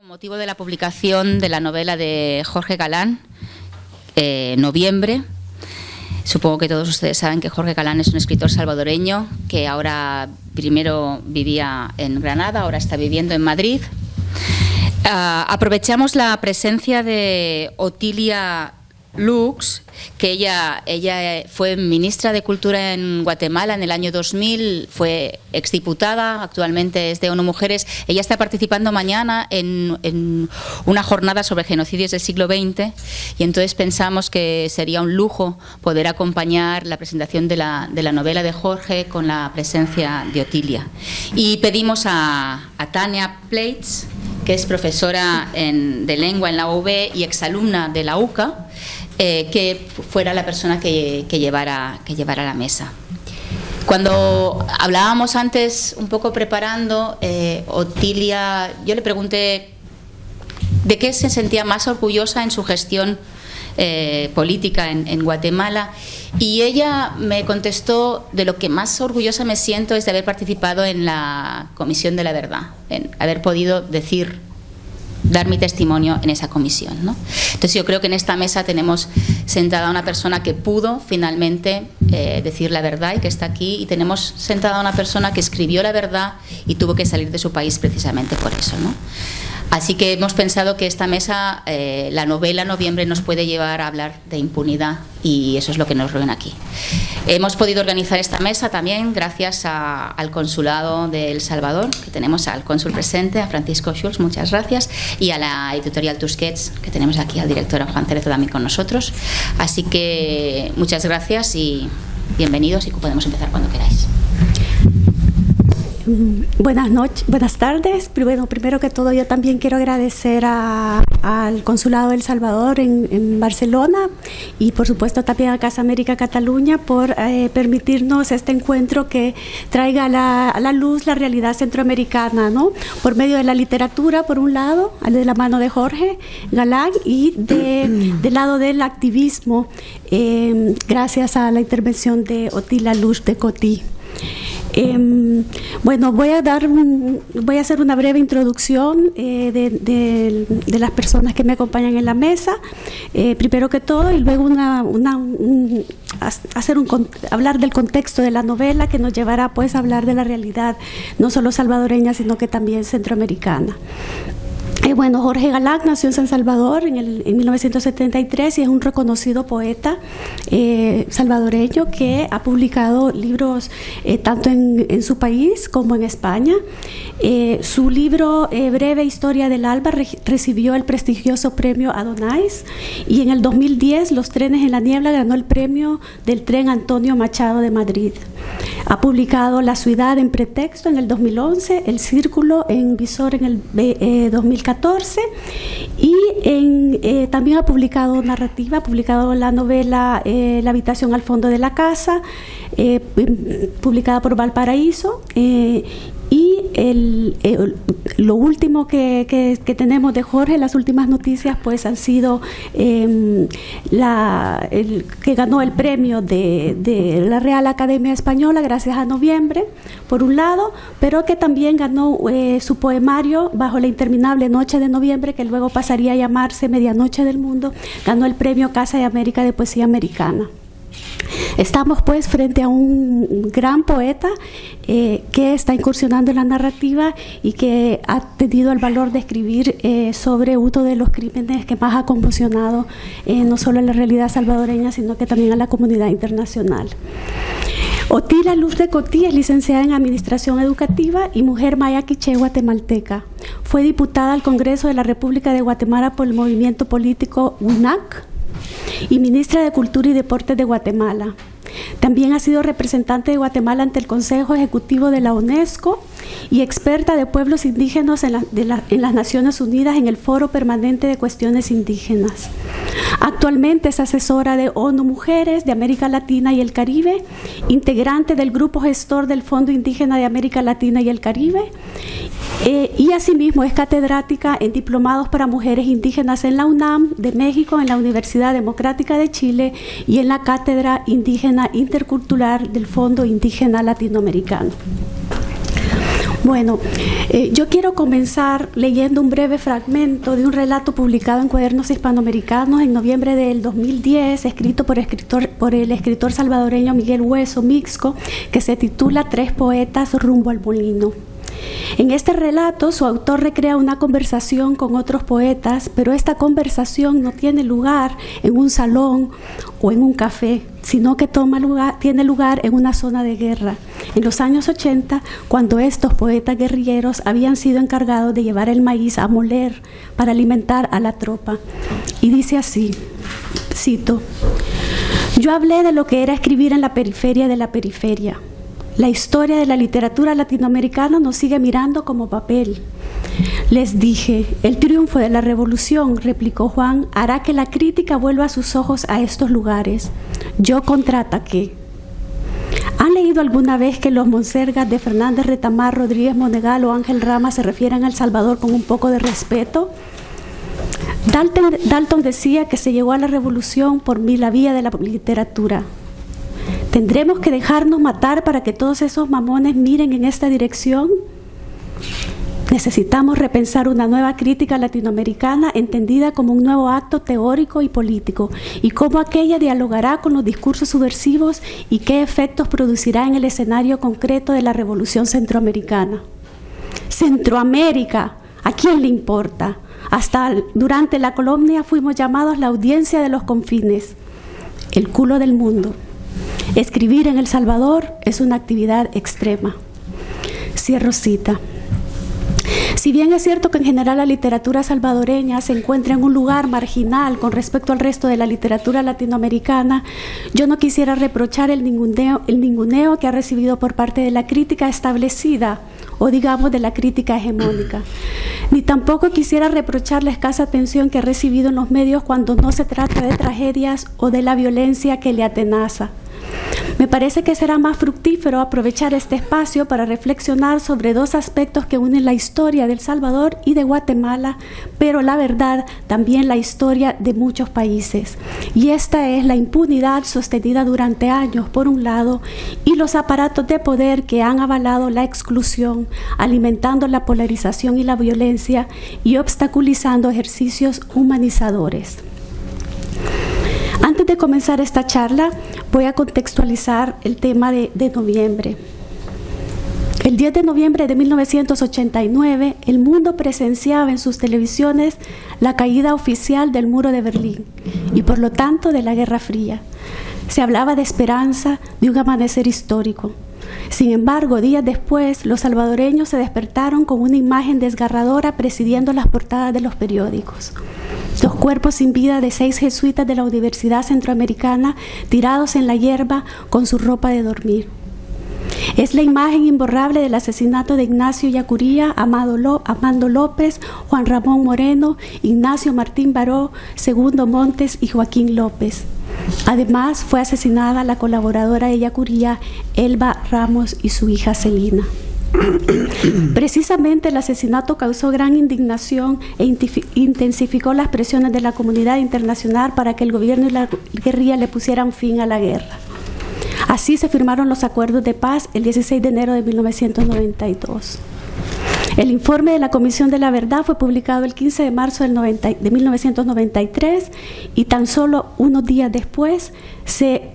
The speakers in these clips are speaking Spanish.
Con motivo de la publicación de la novela de Jorge Galán, Noviembre. Supongo que todos ustedes saben que Jorge Galán es un escritor salvadoreño que ahora primero vivía en Granada, ahora está viviendo en Madrid. Aprovechamos la presencia de Otilia Lux, que ella fue ministra de Cultura en Guatemala en el año 2000, fue exdiputada, actualmente es de ONU Mujeres. Ella está participando mañana en una jornada sobre genocidios del siglo XX y entonces pensamos que sería un lujo poder acompañar la presentación de la novela de Jorge con la presencia de Otilia. Y pedimos a Tania Pleitz, que es profesora de lengua en la UB y exalumna de la UCA, que fuera la persona que llevara la mesa. Cuando hablábamos antes, un poco preparando, Otilia, yo le pregunté de qué se sentía más orgullosa en su gestión política en Guatemala, y ella me contestó: de lo que más orgullosa me siento es de haber participado en la Comisión de la Verdad, en haber podido dar mi testimonio en esa comisión, ¿no? Entonces yo creo que en esta mesa tenemos sentada a una persona que pudo finalmente decir la verdad y que está aquí, y tenemos sentada a una persona que escribió la verdad y tuvo que salir de su país precisamente por eso, ¿no? Así que hemos pensado que esta mesa, la novela Noviembre, nos puede llevar a hablar de impunidad, y eso es lo que nos reúne aquí. Hemos podido organizar esta mesa también gracias al Consulado de El Salvador, que tenemos al cónsul presente, a Francisco Schulz, muchas gracias, y a la editorial Tusquets, que tenemos aquí al director, a Juan Cerezo, también con nosotros. Así que muchas gracias y bienvenidos, y podemos empezar cuando queráis. Buenas tardes. Primero que todo, yo también quiero agradecer al Consulado de El Salvador en Barcelona, y por supuesto también a Casa América Cataluña por permitirnos este encuentro que traiga a la luz la realidad centroamericana, ¿no? Por medio de la literatura, por un lado, de la mano de Jorge Galán, y del lado del activismo, gracias a la intervención de Otilia Lux de Cotí. Bueno, voy a hacer una breve introducción de las personas que me acompañan en la mesa, primero que todo, y luego hablar del contexto de la novela, que nos llevará pues a hablar de la realidad no solo salvadoreña, sino que también centroamericana. Bueno, Jorge Galán nació en San Salvador en 1973 y es un reconocido poeta salvadoreño que ha publicado libros tanto en su país como en España. Su libro Breve Historia del Alba recibió el prestigioso premio Adonais, y en el 2010 Los Trenes en la Niebla ganó el premio del Tren Antonio Machado de Madrid. Ha publicado La Ciudad en Pretexto en el 2011, El Círculo en Visor en el 2014, y también ha publicado narrativa, ha publicado la novela La Habitación al Fondo de la Casa, publicada por Valparaíso, y lo último que tenemos de Jorge, las últimas noticias, pues han sido que ganó el premio de la Real Academia Española gracias a Noviembre, por un lado, pero que también ganó su poemario Bajo la interminable noche de noviembre, que luego pasaría a llamarse Medianoche del Mundo, ganó el premio Casa de América de Poesía Americana. Estamos pues frente a un gran poeta que está incursionando en la narrativa y que ha tenido el valor de escribir sobre uno de los crímenes que más ha conmocionado no solo a la realidad salvadoreña, sino que también a la comunidad internacional. Otilia Lux de Cotí es licenciada en Administración Educativa y mujer maya quiché guatemalteca. Fue diputada al Congreso de la República de Guatemala por el movimiento político UNAC y ministra de Cultura y Deportes de Guatemala. También ha sido representante de Guatemala ante el Consejo Ejecutivo de la UNESCO y experta de pueblos indígenas en las Naciones Unidas en el Foro Permanente de Cuestiones Indígenas. Actualmente es asesora de ONU Mujeres de América Latina y el Caribe, integrante del grupo gestor del Fondo Indígena de América Latina y el Caribe, y asimismo es catedrática en diplomados para mujeres indígenas en la UNAM de México, en la Universidad Democrática de Chile y en la Cátedra Indígena Intercultural del Fondo Indígena Latinoamericano. Bueno, yo quiero comenzar leyendo un breve fragmento de un relato publicado en Cuadernos Hispanoamericanos en noviembre del 2010, escrito por el escritor salvadoreño Miguel Hueso Mixco, que se titula Tres poetas rumbo al molino. En este relato, su autor recrea una conversación con otros poetas, pero esta conversación no tiene lugar en un salón o en un café, sino que tiene lugar en una zona de guerra, en los años 80, cuando estos poetas guerrilleros habían sido encargados de llevar el maíz a moler para alimentar a la tropa. Y dice así, cito: "Yo hablé de lo que era escribir en la periferia de la periferia. La historia de la literatura latinoamericana nos sigue mirando como papel. Les dije, el triunfo de la revolución, replicó Juan, hará que la crítica vuelva sus ojos a estos lugares. Yo contraataqué. ¿Han leído alguna vez que los monsergas de Fernández Retamar, Rodríguez Monegal o Ángel Rama se refieren a El Salvador con un poco de respeto? Dalton decía que se llegó a la revolución por la vía de la literatura. ¿Tendremos que dejarnos matar para que todos esos mamones miren en esta dirección? Necesitamos repensar una nueva crítica latinoamericana entendida como un nuevo acto teórico y político, y cómo aquella dialogará con los discursos subversivos y qué efectos producirá en el escenario concreto de la revolución centroamericana. ¡Centroamérica! ¿A quién le importa? Hasta durante la colonia fuimos llamados la audiencia de los confines, el culo del mundo. Escribir en El Salvador es una actividad extrema". Cierro cita. Si bien es cierto que en general la literatura salvadoreña se encuentra en un lugar marginal con respecto al resto de la literatura latinoamericana, yo no quisiera reprochar el ninguneo que ha recibido por parte de la crítica establecida, o digamos de la crítica hegemónica. Ni tampoco quisiera reprochar la escasa atención que ha recibido en los medios cuando no se trata de tragedias o de la violencia que le atenaza. Me parece que será más fructífero aprovechar este espacio para reflexionar sobre dos aspectos que unen la historia de El Salvador y de Guatemala, pero la verdad también la historia de muchos países. Y esta es la impunidad sostenida durante años, por un lado, y los aparatos de poder que han avalado la exclusión, alimentando la polarización y la violencia y obstaculizando ejercicios humanizadores. Antes de comenzar esta charla, voy a contextualizar el tema de noviembre. El 10 de noviembre de 1989, el mundo presenciaba en sus televisiones la caída oficial del muro de Berlín y, por lo tanto, de la Guerra Fría. Se hablaba de esperanza, de un amanecer histórico. Sin embargo, días después, los salvadoreños se despertaron con una imagen desgarradora presidiendo las portadas de los periódicos. Los cuerpos sin vida de 6 jesuitas de la Universidad Centroamericana tirados en la hierba con su ropa de dormir. Es la imagen imborrable del asesinato de Ignacio Yacuría, Amando López, Juan Ramón Moreno, Ignacio Martín Baró, Segundo Montes y Joaquín López. Además, fue asesinada la colaboradora de Yacuría, Elba Ramos, y su hija Celina. Precisamente el asesinato causó gran indignación e intensificó las presiones de la comunidad internacional para que el gobierno y la guerrilla le pusieran fin a la guerra. Así se firmaron los acuerdos de paz el 16 de enero de 1992. El informe de la Comisión de la Verdad fue publicado el 15 de marzo de 1993 y tan solo unos días después se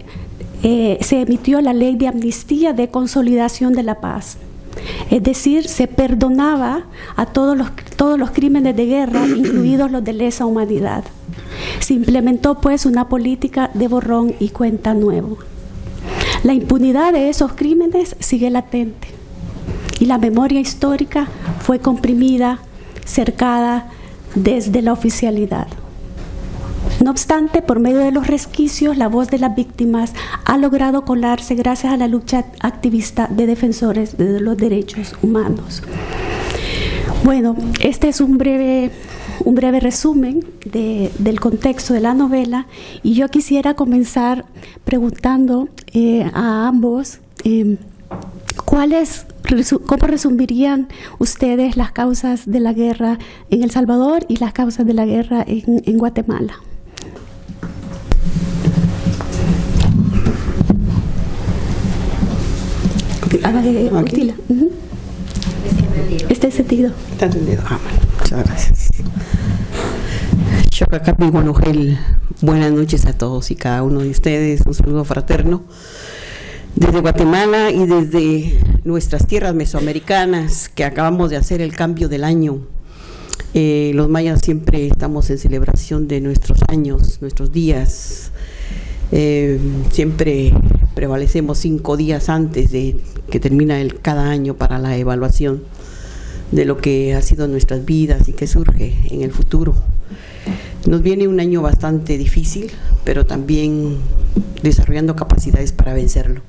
emitió la Ley de Amnistía de Consolidación de la Paz. Es decir, se perdonaba a todos los crímenes de guerra, incluidos los de lesa humanidad. Se implementó pues una política de borrón y cuenta nueva. La impunidad de esos crímenes sigue latente y la memoria histórica fue comprimida, cercada desde la oficialidad. No obstante, por medio de los resquicios, la voz de las víctimas ha logrado colarse gracias a la lucha activista de defensores de los derechos humanos. Bueno, este es un breve resumen del contexto de la novela, y yo quisiera comenzar preguntando a ambos ¿cómo resumirían ustedes las causas de la guerra en El Salvador y las causas de la guerra en Guatemala? Está encendido. Está entendido. Bueno, muchas gracias. Xocacapi Guanujel, buenas noches a todos y cada uno de ustedes. Un saludo fraterno desde Guatemala y desde nuestras tierras mesoamericanas, que acabamos de hacer el cambio del año. Los mayas siempre estamos en celebración de nuestros años, nuestros días. Siempre prevalecemos 5 días antes de que termina cada año para la evaluación de lo que ha sido nuestras vidas y que surge en el futuro. Nos viene un año bastante difícil, pero también desarrollando capacidades para vencerlo.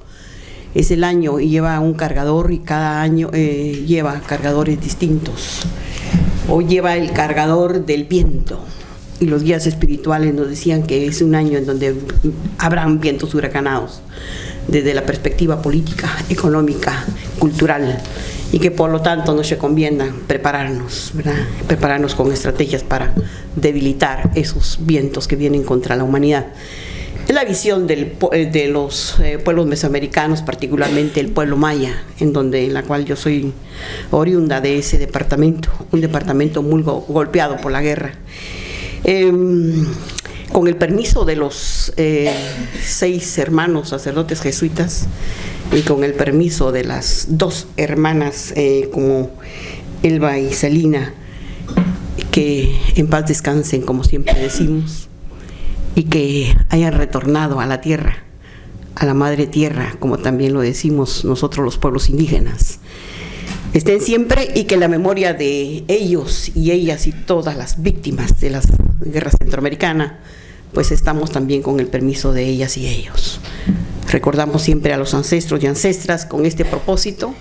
Es el año y lleva un cargador y cada año lleva cargadores distintos. Hoy lleva el cargador del viento y los guías espirituales nos decían que es un año en donde habrán vientos huracanados desde la perspectiva política, económica, cultural, y que por lo tanto nos recomiendan prepararnos, ¿verdad? Prepararnos con estrategias para debilitar esos vientos que vienen contra la humanidad. Es la visión de los pueblos mesoamericanos, particularmente el pueblo maya, en la cual yo soy oriunda de ese departamento, un departamento muy golpeado por la guerra. Con el permiso de los 6 hermanos sacerdotes jesuitas y con el permiso de las 2 hermanas como Elba y Celina, que en paz descansen, como siempre decimos, y que hayan retornado a la tierra, a la madre tierra, como también lo decimos nosotros los pueblos indígenas. Estén siempre y que la memoria de ellos y ellas y todas las víctimas de las guerras centroamericanas, pues estamos también con el permiso de ellas y ellos. Recordamos siempre a los ancestros y ancestras con este propósito,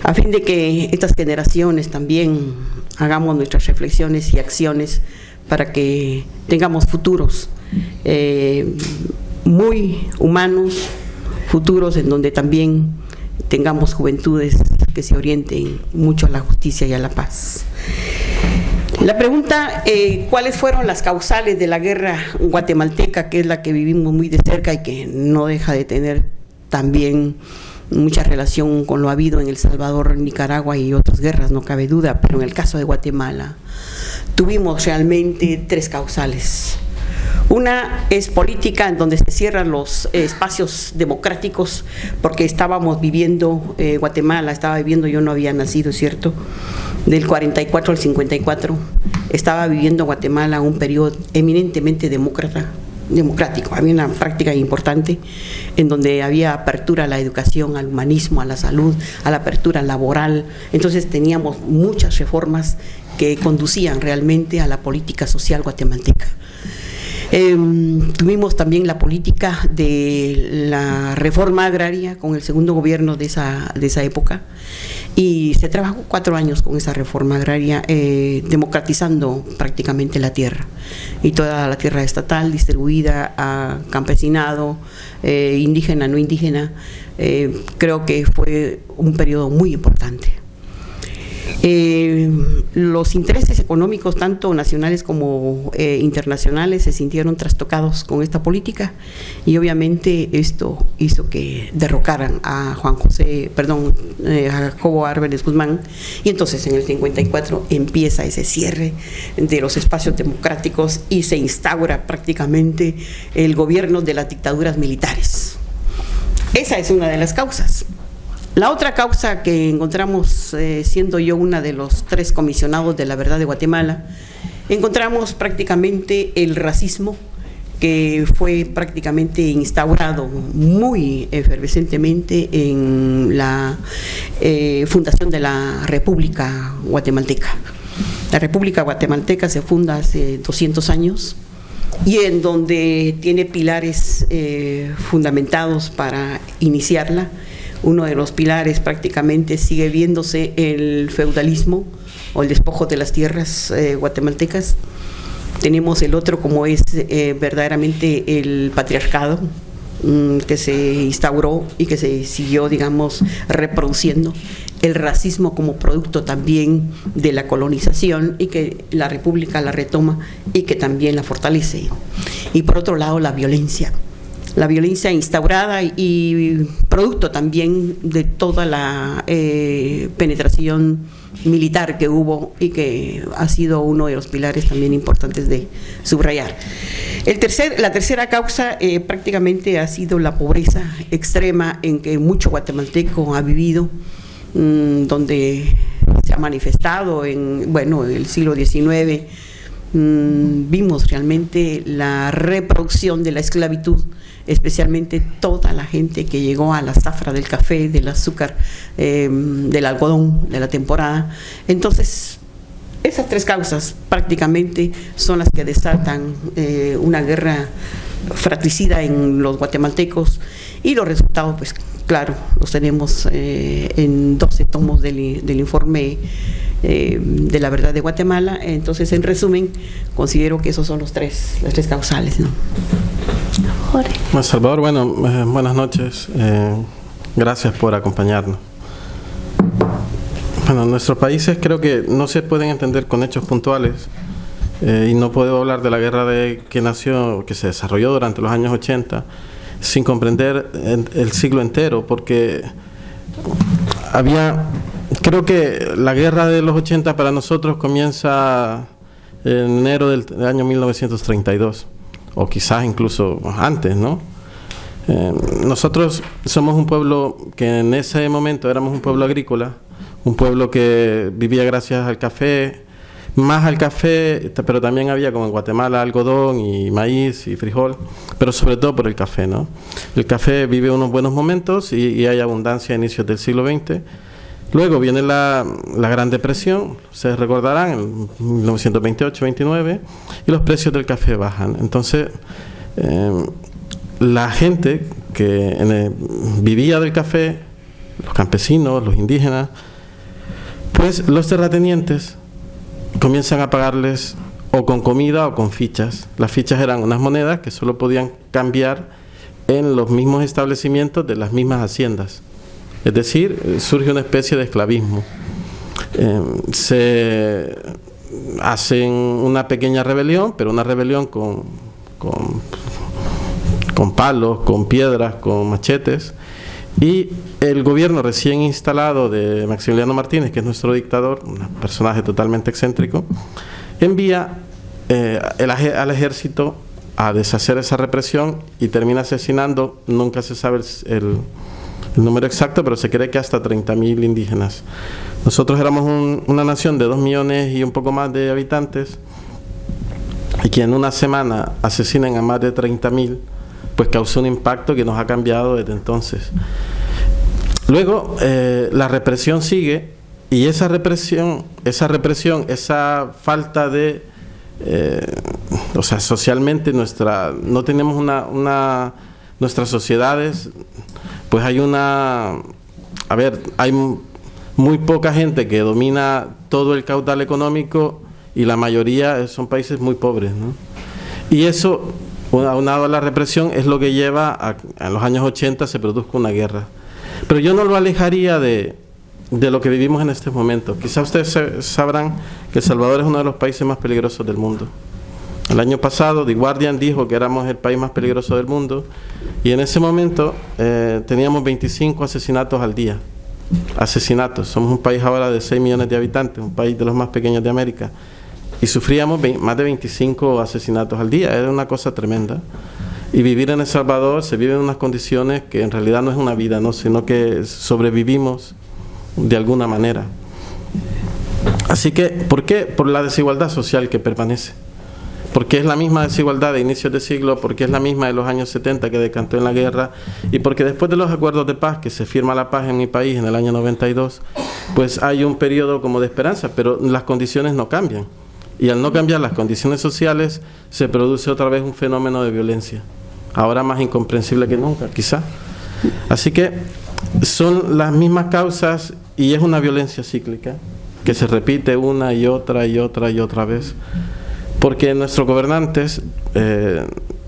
a fin de que estas generaciones también hagamos nuestras reflexiones y acciones para que tengamos futuros muy humanos, futuros en donde también tengamos juventudes que se orienten mucho a la justicia y a la paz. La pregunta, ¿cuáles fueron las causales de la guerra guatemalteca, que es la que vivimos muy de cerca y que no deja de tener también mucha relación con lo habido en El Salvador, Nicaragua y otras guerras, no cabe duda, pero en el caso de Guatemala tuvimos realmente 3 causales. Una es política, en donde se cierran los espacios democráticos, porque estábamos viviendo, Guatemala estaba viviendo, yo no había nacido, ¿cierto?, del 44 al 54, estaba viviendo Guatemala un periodo eminentemente democrático. Había una práctica importante en donde había apertura a la educación, al humanismo, a la salud, a la apertura laboral. Entonces teníamos muchas reformas que conducían realmente a la política social guatemalteca. Tuvimos también la política de la reforma agraria con el segundo gobierno de esa época, y se trabajó 4 años con esa reforma agraria, democratizando prácticamente la tierra, y toda la tierra estatal distribuida a campesinado, indígena, no indígena. Creo que fue un periodo muy importante. Los intereses económicos, tanto nacionales como internacionales, se sintieron trastocados con esta política, y obviamente esto hizo que derrocaran a a Jacobo Arbenz Guzmán, y entonces en el 54 empieza ese cierre de los espacios democráticos y se instaura prácticamente el gobierno de las dictaduras militares. Esa es una de las causas. La otra causa que encontramos, siendo yo una de los 3 comisionados de la verdad de Guatemala, encontramos prácticamente el racismo, que fue prácticamente instaurado muy efervescentemente en la fundación de la República Guatemalteca. La República Guatemalteca se funda hace 200 años y en donde tiene pilares fundamentados para iniciarla. Uno de los pilares prácticamente sigue viéndose el feudalismo o el despojo de las tierras guatemaltecas. Tenemos el otro, como es verdaderamente el patriarcado, que se instauró y que se siguió, digamos, reproduciendo. El racismo como producto también de la colonización, y que la República la retoma y que también la fortalece. Y por otro lado, la violencia la violencia instaurada y producto también de toda la penetración militar que hubo y que ha sido uno de los pilares también importantes de subrayar. La tercera causa prácticamente ha sido la pobreza extrema en que mucho guatemalteco ha vivido, donde se ha manifestado en el siglo XIX. Vimos realmente la reproducción de la esclavitud, especialmente toda la gente que llegó a la zafra del café, del azúcar, del algodón de la temporada. Entonces, esas tres causas prácticamente son las que desatan una guerra fratricida en los guatemaltecos, y los resultados, pues claro, los tenemos en 12 tomos del informe de la verdad de Guatemala. Entonces, en resumen, considero que esos son las tres causales, ¿no? Jorge. Salvador, buenas noches. Gracias por acompañarnos. Nuestros países creo que no se pueden entender con hechos puntuales, y no puedo hablar de la guerra que se desarrolló durante los años 80 sin comprender el siglo entero, porque creo que la guerra de los 80 para nosotros comienza en enero del año 1932, o quizás incluso antes, ¿no? Nosotros somos un pueblo que en ese momento éramos un pueblo agrícola, un pueblo que vivía gracias al café, más al café, pero también había, como en Guatemala, algodón y maíz y frijol, pero sobre todo por el café, ¿no? El café vive unos buenos momentos y hay abundancia a inicios del siglo XX. Luego viene la Gran Depresión, ustedes recordarán, en 1928-29, y los precios del café bajan. Entonces, la gente que vivía del café, los campesinos, los indígenas, pues los terratenientes comienzan a pagarles o con comida o con fichas. Las fichas eran unas monedas que solo podían cambiar en los mismos establecimientos de las mismas haciendas. Es decir, surge una especie de esclavismo. Se hacen una pequeña rebelión, pero una rebelión con palos, con piedras, con machetes, y el gobierno recién instalado de Maximiliano Martínez, que es nuestro dictador, un personaje totalmente excéntrico, envía al ejército a deshacer esa represión y termina asesinando, nunca se sabe el número exacto, pero se cree que hasta 30.000 indígenas. Nosotros éramos una nación de 2 millones y un poco más de habitantes, y que en una semana asesinen a más de 30.000, pues causó un impacto que nos ha cambiado desde entonces. Luego, la represión sigue, y esa represión, esa falta de... socialmente no tenemos nuestras sociedades, pues hay muy poca gente que domina todo el caudal económico, y la mayoría son países muy pobres, ¿no? Y eso, aunado a la represión, es lo que lleva a los años 80 se produzca una guerra. Pero yo no lo alejaría de lo que vivimos en este momento. Quizá ustedes sabrán que El Salvador es uno de los países más peligrosos del mundo. El año pasado, The Guardian dijo que éramos el país más peligroso del mundo, y en ese momento teníamos 25 asesinatos al día. Somos un país ahora de 6 millones de habitantes, un país de los más pequeños de América, y sufríamos más de 25 asesinatos al día. Era una cosa tremenda. Y vivir en El Salvador, se vive en unas condiciones que en realidad no es una vida, ¿no? Sino que sobrevivimos de alguna manera. Así que, ¿por qué? Por la desigualdad social que permanece. Porque es la misma desigualdad de inicios de siglo, porque es la misma de los años 70 que decantó en la guerra, y porque después de los acuerdos de paz, que se firma la paz en mi país en el año 92, pues hay un periodo como de esperanza, pero las condiciones no cambian. Y al no cambiar las condiciones sociales, se produce otra vez un fenómeno de violencia, ahora más incomprensible que nunca, quizá. Así que son las mismas causas, y es una violencia cíclica que se repite una y otra y otra y otra vez, porque nuestros gobernantes,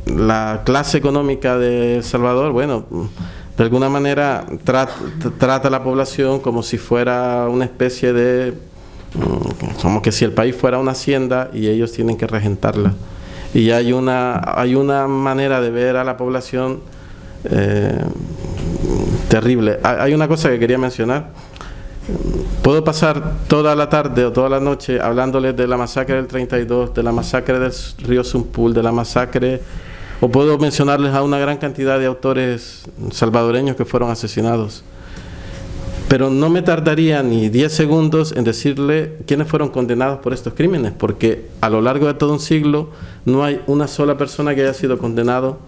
la clase económica de El Salvador, de alguna manera trata a la población como si fuera una especie de... como que si el país fuera una hacienda y ellos tienen que regentarla. Y hay una manera de ver a la población terrible. Hay una cosa que quería mencionar. Puedo pasar toda la tarde o toda la noche hablándoles de la masacre del 32, de la masacre del río Zumpul, de la masacre, o puedo mencionarles a una gran cantidad de autores salvadoreños que fueron asesinados. Pero no me tardaría ni 10 segundos en decirle quiénes fueron condenados por estos crímenes, porque a lo largo de todo un siglo no hay una sola persona que haya sido condenado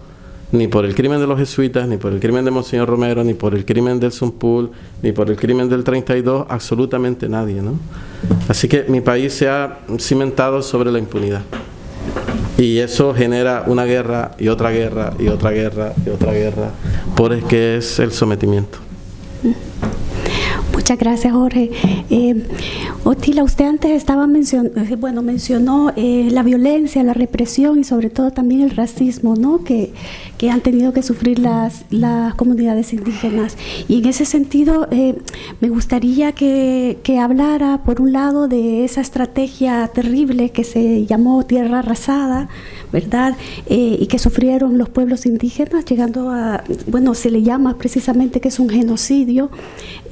ni por el crimen de los jesuitas, ni por el crimen de Monseñor Romero, ni por el crimen del Zumpul, ni por el crimen del 32, absolutamente nadie, ¿no? Así que mi país se ha cimentado sobre la impunidad. Y eso genera una guerra, y otra guerra, y otra guerra, y otra guerra, porque es el sometimiento. Muchas gracias, Jorge. Otila, usted antes estaba mencionó la violencia, la represión y sobre todo también el racismo, ¿no?, que han tenido que sufrir las comunidades indígenas. Y en ese sentido, me gustaría que hablara, por un lado, de esa estrategia terrible que se llamó Tierra Arrasada, ¿verdad?, y que sufrieron los pueblos indígenas, llegando a, se le llama precisamente que es un genocidio.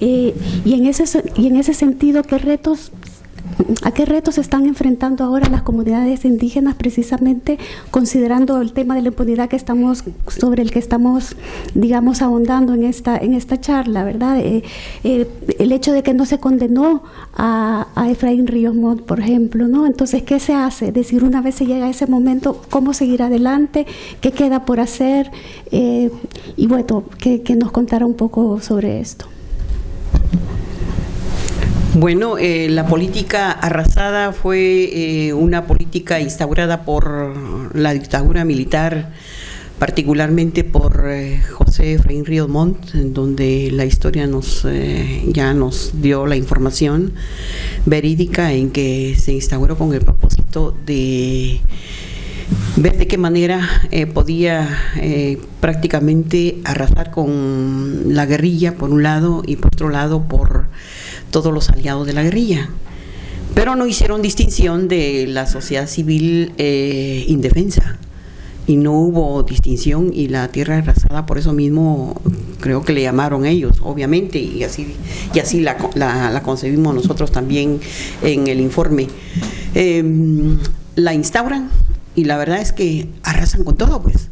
Y en ese sentido, ¿a qué retos se están enfrentando ahora las comunidades indígenas, precisamente considerando el tema de la impunidad sobre el que estamos, digamos, ahondando en esta charla, ¿verdad? El hecho de que no se condenó a Efraín Ríos Montt, por ejemplo, ¿no? Entonces, ¿qué se hace? Es decir, una vez se llega a ese momento, ¿cómo seguir adelante? ¿Qué queda por hacer? Y bueno, que nos contara un poco sobre esto. Bueno, la política arrasada fue una política instaurada por la dictadura militar, particularmente por José Efraín Ríos Montt, en donde la historia ya nos dio la información verídica en que se instauró con el propósito de ver de qué manera podía prácticamente arrasar con la guerrilla por un lado y por otro lado por todos los aliados de la guerrilla. Pero no hicieron distinción de la sociedad civil indefensa y no hubo distinción, y la tierra arrasada por eso mismo creo que le llamaron ellos, obviamente, y así la concebimos nosotros también en el informe. La instauran y la verdad es que arrasan con todo, pues.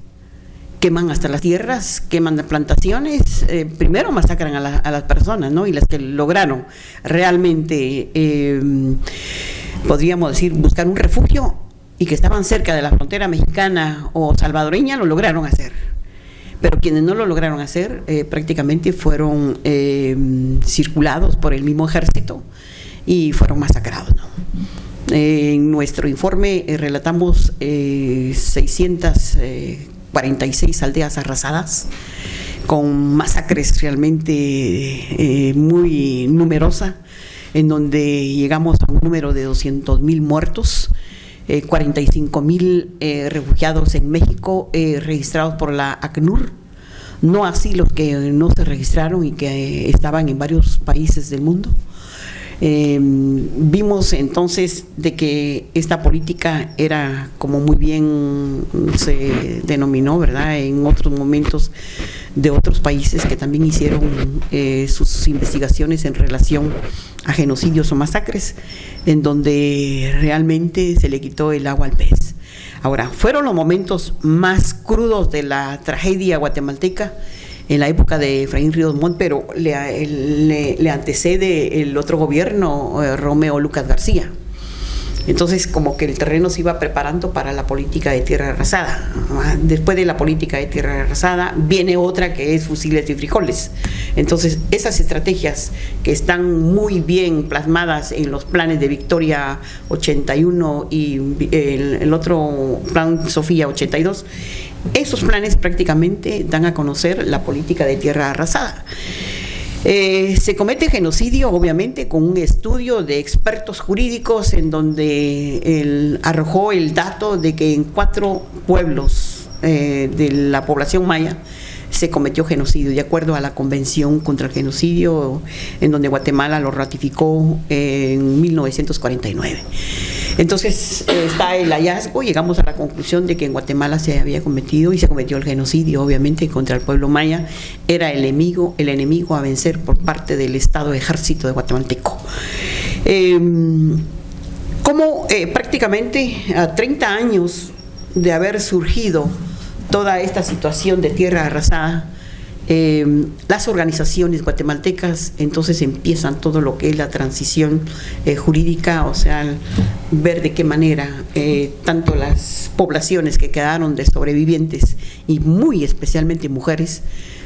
Queman hasta las tierras, queman las plantaciones, primero masacran a las personas, ¿no? Y las que lograron realmente, podríamos decir, buscar un refugio y que estaban cerca de la frontera mexicana o salvadoreña, lo lograron hacer. Pero quienes no lo lograron hacer, prácticamente fueron circulados por el mismo ejército y fueron masacrados, ¿no? En nuestro informe relatamos 646 aldeas arrasadas, con masacres realmente muy numerosas, en donde llegamos a un número de 200,000 muertos, 45,000 refugiados en México registrados por la ACNUR, no así los que no se registraron y que estaban en varios países del mundo. Vimos entonces de que esta política era, como muy bien se denominó, ¿verdad?, en otros momentos de otros países que también hicieron sus investigaciones en relación a genocidios o masacres, en donde realmente se le quitó el agua al pez. Ahora, fueron los momentos más crudos de la tragedia guatemalteca en la época de Efraín Ríos Montt, pero le antecede el otro gobierno, Romeo Lucas García. Entonces, como que el terreno se iba preparando para la política de tierra arrasada. Después de la política de tierra arrasada viene otra que es fusiles y frijoles. Entonces, esas estrategias que están muy bien plasmadas en los planes de Victoria 81 y el otro plan Sofía 82, esos planes prácticamente dan a conocer la política de tierra arrasada. Se comete genocidio, obviamente, con un estudio de expertos jurídicos en donde arrojó el dato de que en 4 pueblos de la población maya se cometió genocidio, de acuerdo a la Convención contra el Genocidio, en donde Guatemala lo ratificó en 1949. Entonces está el hallazgo, llegamos a la conclusión de que en Guatemala se había cometido y se cometió el genocidio, obviamente, contra el pueblo maya. Era el enemigo a vencer por parte del Estado Ejército de guatemalteco. Como prácticamente a 30 años de haber surgido toda esta situación de tierra arrasada, las organizaciones guatemaltecas entonces empiezan todo lo que es la transición jurídica, o sea, ver de qué manera tanto las poblaciones que quedaron de sobrevivientes y muy especialmente mujeres,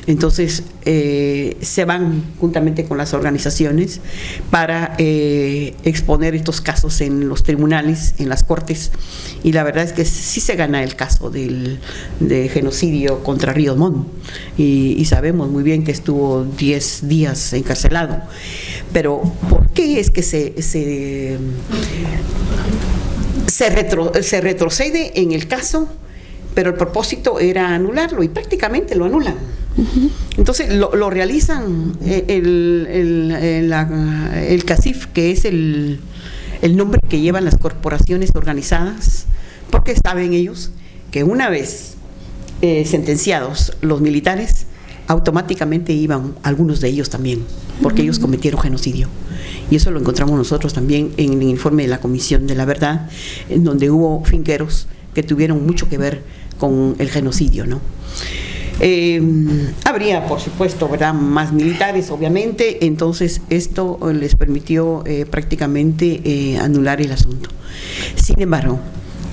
entonces se van juntamente con las organizaciones para exponer estos casos en los tribunales, en las cortes, y la verdad es que sí se gana el caso de genocidio contra Ríos Montt, y sabemos muy bien que estuvo 10 días encarcelado. Pero ¿por qué es que se retrocede en el caso? Pero el propósito era anularlo y prácticamente lo anulan. Entonces lo realizan el CACIF, que es el nombre que llevan las corporaciones organizadas, porque saben ellos que una vez sentenciados los militares, automáticamente iban algunos de ellos también, porque ellos cometieron genocidio. Y eso lo encontramos nosotros también en el informe de la Comisión de la Verdad, en donde hubo finqueros que tuvieron mucho que ver con el genocidio, ¿no? Habría, por supuesto, ¿verdad?, más militares, obviamente. Entonces esto les permitió prácticamente anular el asunto. Sin embargo,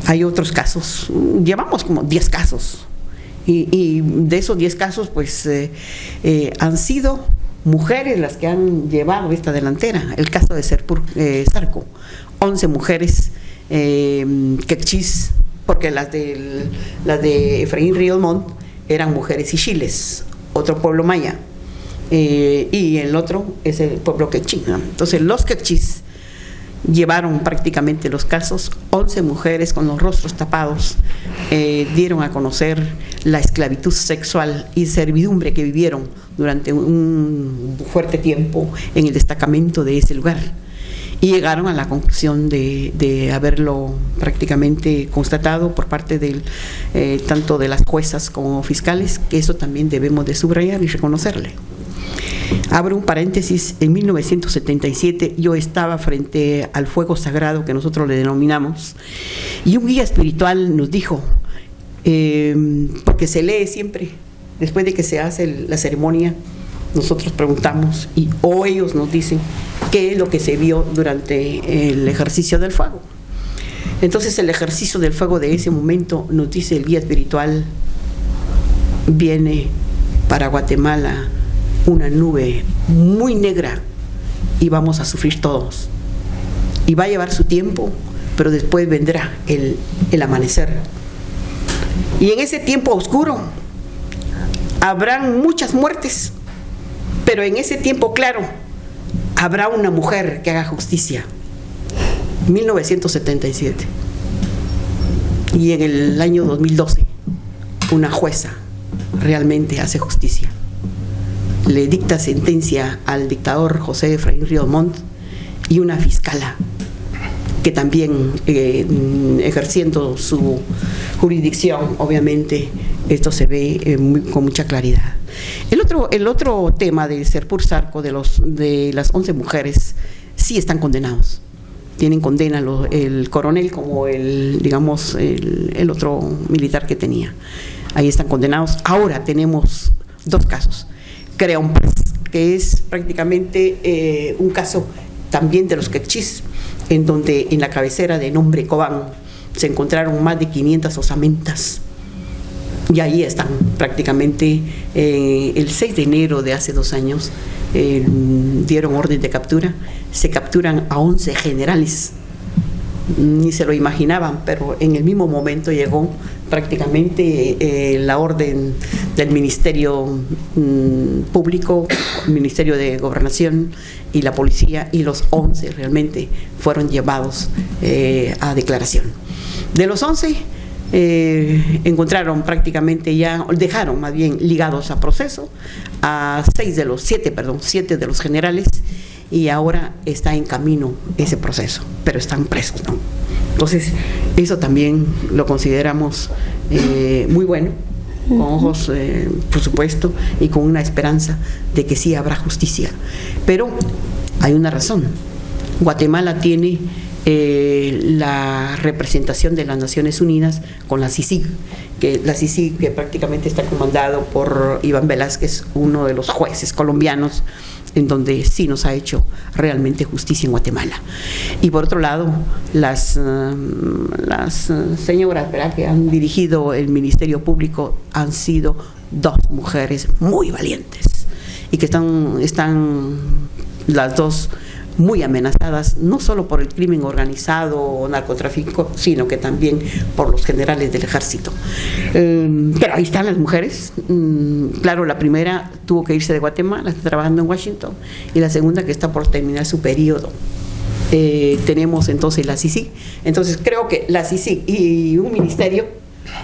hay otros casos. Llevamos como 10 casos, y de esos 10 casos pues han sido mujeres las que han llevado esta delantera. El caso de Zarco, 11 mujeres quechís, porque las de Efraín Ríos Montt eran mujeres ixiles, otro pueblo maya, y el otro es el pueblo quechí. Entonces los quechís llevaron prácticamente los casos. 11 mujeres con los rostros tapados dieron a conocer la esclavitud sexual y servidumbre que vivieron durante un fuerte tiempo en el destacamento de ese lugar, y llegaron a la conclusión de haberlo prácticamente constatado por parte tanto de las juezas como fiscales, que eso también debemos de subrayar y reconocerle. Abro un paréntesis. En 1977 yo estaba frente al fuego sagrado que nosotros le denominamos, y un guía espiritual nos dijo, porque se lee siempre después de que se hace la ceremonia, nosotros preguntamos o ellos nos dicen qué es lo que se vio durante el ejercicio del fuego. Entonces el ejercicio del fuego de ese momento, nos dice el guía espiritual, viene para Guatemala una nube muy negra y vamos a sufrir todos, y va a llevar su tiempo, pero después vendrá el amanecer, y en ese tiempo oscuro habrán muchas muertes, pero en ese tiempo claro habrá una mujer que haga justicia. 1977. Y en el año 2012 una jueza realmente hace justicia, le dicta sentencia al dictador José Efraín Ríos Montt, y una fiscala que también ejerciendo su jurisdicción, obviamente esto se ve con mucha claridad. El otro tema de Serpur Zarco, de las 11 mujeres, sí están condenados. Tienen condena el coronel como el otro militar que tenía. Ahí están condenados. Ahora tenemos 2 casos. Creón Paz, que es prácticamente un caso también de los quechís, en donde en la cabecera de nombre Cobán se encontraron más de 500 osamentas. Y ahí están prácticamente. El 6 de enero de hace 2 años dieron orden de captura. Se capturan a 11 generales. Ni se lo imaginaban, pero en el mismo momento llegó prácticamente la orden del Ministerio Público, el Ministerio de Gobernación y la policía, y los 11 realmente fueron llevados a declaración. De los 11, encontraron prácticamente dejaron más bien ligados a proceso a 7 de los generales, y ahora está en camino ese proceso, pero están presos, ¿no? Entonces, eso también lo consideramos muy bueno, con ojos, por supuesto, y con una esperanza de que sí habrá justicia. Pero hay una razón. Guatemala tiene la representación de las Naciones Unidas con la CICIG, que prácticamente está comandado por Iván Velázquez, uno de los jueces colombianos, en donde sí nos ha hecho realmente justicia en Guatemala. Y por otro lado, las señoras, ¿verdad?, que han dirigido el Ministerio Público han sido dos mujeres muy valientes y que están las dos muy amenazadas, no solo por el crimen organizado o narcotráfico, sino que también por los generales del ejército. Pero ahí están las mujeres. Claro, la primera tuvo que irse de Guatemala, está trabajando en Washington, y la segunda que está por terminar su periodo. Tenemos entonces la CICIG. Entonces creo que la CICIG y un ministerio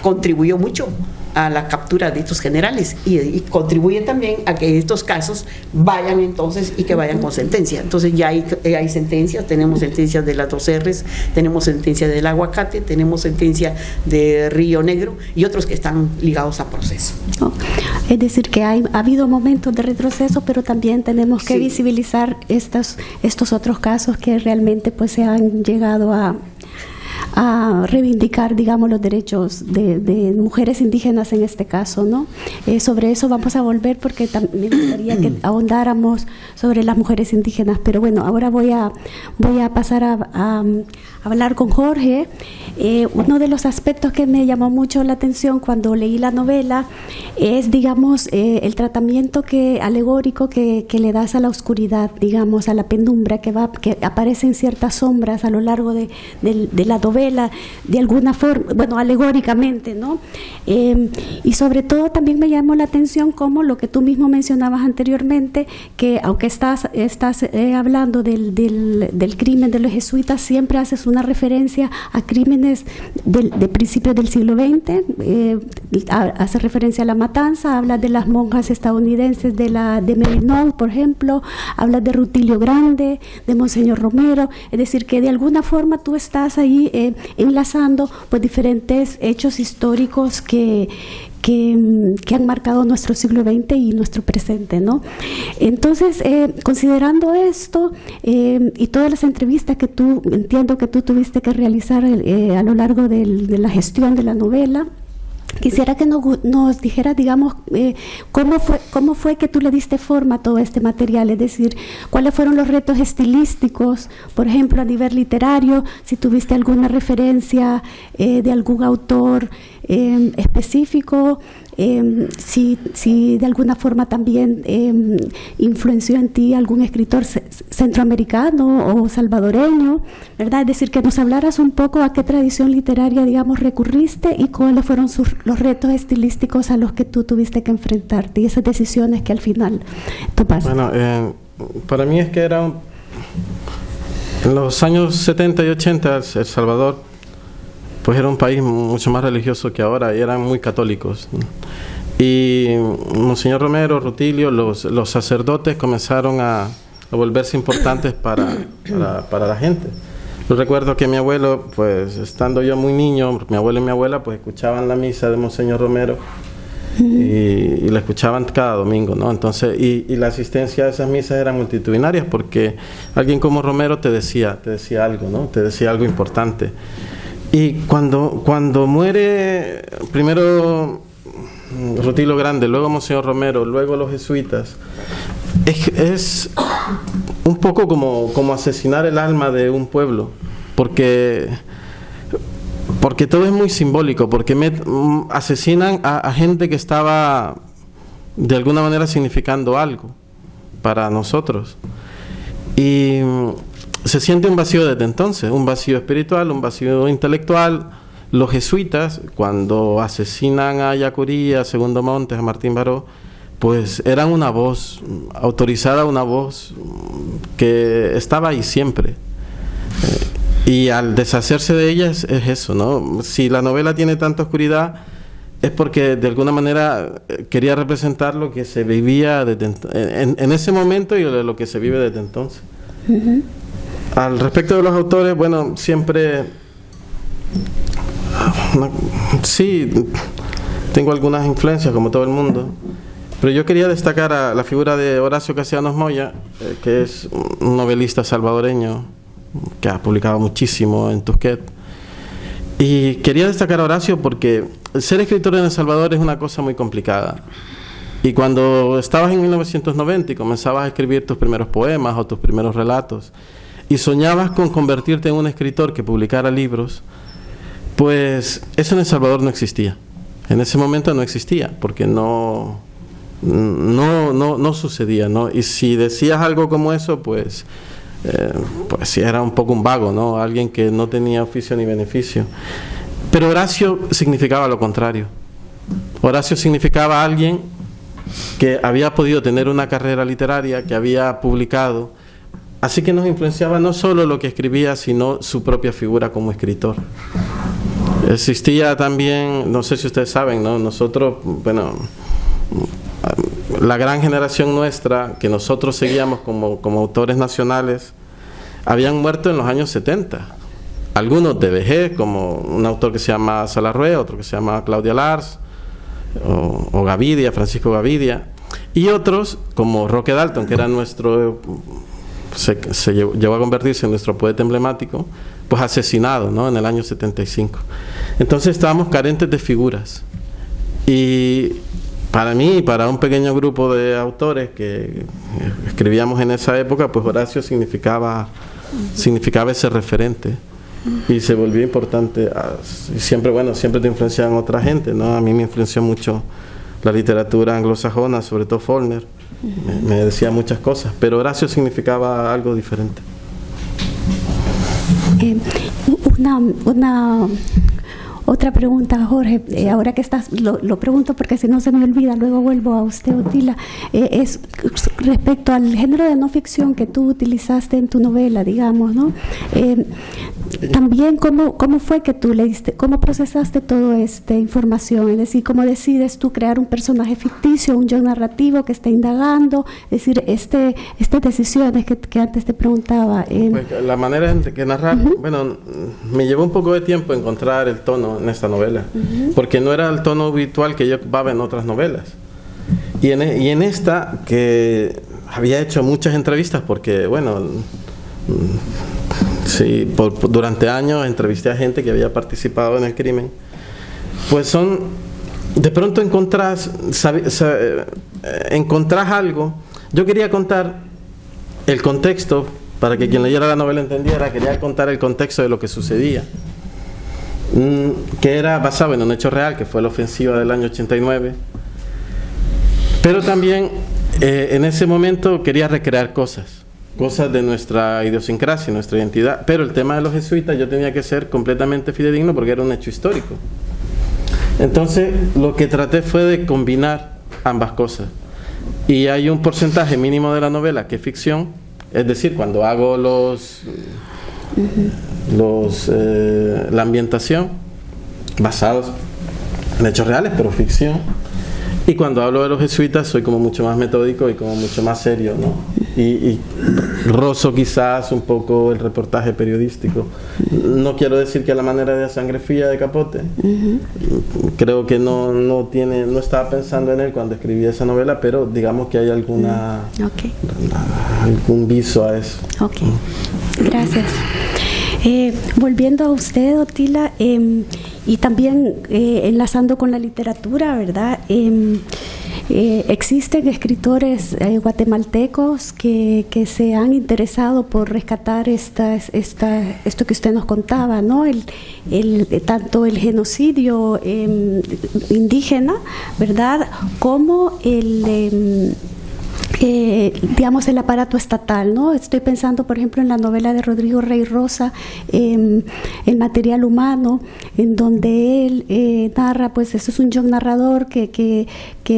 contribuyó mucho a la captura de estos generales y contribuye también a que estos casos vayan entonces y que vayan con sentencia. Entonces ya hay sentencias, tenemos sentencias de las 2 R's, tenemos sentencia del Aguacate, tenemos sentencia de Río Negro y otros que están ligados a proceso. Es decir, que ha habido momentos de retroceso, pero también tenemos que visibilizar estos otros casos que realmente pues se han llegado a reivindicar, digamos, los derechos de mujeres indígenas en este caso, ¿no? Sobre eso vamos a volver porque me gustaría que ahondáramos sobre las mujeres indígenas, pero bueno, ahora voy a pasar a hablar con Jorge. Uno de los aspectos que me llamó mucho la atención cuando leí la novela es, digamos, el tratamiento alegórico que le das a la oscuridad, digamos, a la penumbra que aparecen ciertas sombras a lo largo de la novela, de alguna forma, bueno, alegóricamente, ¿no? Y sobre todo también me llamó la atención como lo que tú mismo mencionabas anteriormente, que aunque estás hablando del crimen de los jesuitas, siempre haces una referencia a crímenes de principios del siglo XX, hace referencia a la matanza, habla de las monjas estadounidenses de Maryknoll, por ejemplo, habla de Rutilio Grande, de Monseñor Romero, es decir, que de alguna forma tú estás ahí enlazando pues diferentes hechos históricos que han marcado nuestro siglo XX y nuestro presente, ¿no? Entonces, considerando esto y todas las entrevistas que entiendo que tú tuviste que realizar a lo largo de la gestión de la novela, quisiera que nos dijeras, digamos, cómo fue que tú le diste forma a todo este material, es decir, cuáles fueron los retos estilísticos, por ejemplo, a nivel literario, si tuviste alguna referencia de algún autor específico, si de alguna forma también influenció en ti algún escritor centroamericano o salvadoreño, ¿verdad? Es decir, que nos hablaras un poco a qué tradición literaria, digamos, recurriste y cuáles fueron los retos estilísticos a los que tú tuviste que enfrentarte y esas decisiones que al final tomaste. Bueno, para mí es que en los años 70 y 80 El Salvador pues era un país mucho más religioso que ahora y eran muy católicos. Y Monseñor Romero, Rutilio, los sacerdotes comenzaron a volverse importantes para la gente. Yo recuerdo que mi abuelo, pues estando yo muy niño, mi abuelo y mi abuela pues escuchaban la misa de Monseñor Romero y la escuchaban cada domingo, ¿no? Entonces, y la asistencia a esas misas eran multitudinarias porque alguien como Romero te decía algo, ¿no? Te decía algo importante. Y cuando muere primero Rutilio Grande, luego Monseñor Romero, luego los jesuitas, es un poco como asesinar el alma de un pueblo, porque todo es muy simbólico, porque asesinan a gente que estaba de alguna manera significando algo para nosotros. Y se siente un vacío desde entonces, un vacío espiritual, un vacío intelectual. Los jesuitas, cuando asesinan a Yacurí, a Segundo Montes, a Martín Baró, pues eran una voz autorizada, una voz que estaba ahí siempre. Y al deshacerse de ella es eso, ¿no? Si la novela tiene tanta oscuridad, es porque de alguna manera quería representar lo que se vivía en ese momento y lo que se vive desde entonces. Al respecto de los autores, bueno, siempre Sí, tengo algunas influencias como todo el mundo, pero yo quería destacar a la figura de Horacio Castellanos Moya, que es un novelista salvadoreño que ha publicado muchísimo en Tusquets. Y quería destacar a Horacio porque ser escritor en El Salvador es una cosa muy complicada. Y cuando estabas en 1990 y comenzabas a escribir tus primeros poemas o tus primeros relatos y soñabas con convertirte en un escritor que publicara libros, pues eso en El Salvador no existía. En ese momento no existía, porque no sucedía, ¿no? Y si decías algo como eso, pues sí era un poco un vago, ¿no? Alguien que no tenía oficio ni beneficio. Pero Horacio significaba lo contrario. Horacio significaba alguien que había podido tener una carrera literaria, que había publicado, así que nos influenciaba no solo lo que escribía, sino su propia figura como escritor. Existía también, no sé si ustedes saben, ¿no? Nosotros, bueno, la gran generación nuestra, que nosotros seguíamos como autores nacionales, habían muerto en los años 70. Algunos de vejez, como un autor que se llama Salarrué, otro que se llama Claudia Lars, o Gavidia, Francisco Gavidia, y otros como Roque Dalton, que era nuestro, llegó a convertirse en nuestro poeta emblemático, pues asesinado, ¿no? En el año 75. Entonces estábamos carentes de figuras. Y para mí, para un pequeño grupo de autores que escribíamos en esa época, pues Horacio significaba ese referente. Y se volvió importante. Siempre, bueno, siempre te influencian otra gente, ¿no? A mí me influenció mucho la literatura anglosajona, sobre todo Faulkner. Me decía muchas cosas, pero Horacio significaba algo diferente. Otra pregunta, Jorge, ahora que estás, lo pregunto porque si no se me olvida, luego vuelvo a usted, Otila, es respecto al género de no ficción que tú utilizaste en tu novela, digamos, ¿no? También, ¿cómo fue que tú leíste, cómo procesaste toda esta información? Es decir, ¿cómo decides tú crear un personaje ficticio, un yo narrativo que está indagando? Es decir, estas decisiones que antes te preguntaba. Pues la manera en que narrar, bueno, me llevó un poco de tiempo encontrar el tono en esta novela, porque no era el tono habitual que yo ocupaba en otras novelas. Y en esta, que había hecho muchas entrevistas, porque, bueno, sí, durante años entrevisté a gente que había participado en el crimen, pues de pronto encontrás algo. Yo quería contar el contexto, para que quien leyera la novela entendiera, quería contar el contexto de lo que sucedía, que era basado en un hecho real, que fue la ofensiva del año 89, pero también en ese momento quería recrear cosas de nuestra idiosincrasia, nuestra identidad, pero el tema de los jesuitas yo tenía que ser completamente fidedigno porque era un hecho histórico. Entonces lo que traté fue de combinar ambas cosas, y hay un porcentaje mínimo de la novela que es ficción, es decir, cuando hago la ambientación basados en hechos reales, pero ficción, y cuando hablo de los jesuitas soy como mucho más metódico y como mucho más serio, ¿no? Y rozo quizás un poco el reportaje periodístico. No quiero decir que a la manera de Sangre Fría de Capote, creo que no estaba pensando en él cuando escribí esa novela, pero digamos que hay algún viso a eso. Gracias. Volviendo a usted, Otila, y también enlazando con la literatura, ¿verdad? Existen escritores guatemaltecos que se han interesado por rescatar esto que usted nos contaba, ¿no? Tanto el genocidio indígena, ¿verdad?, como digamos, el aparato estatal, ¿no? Estoy pensando, por ejemplo, en la novela de Rodrigo Rey Rosa, El material humano, en donde él narra, pues eso es un yo narrador que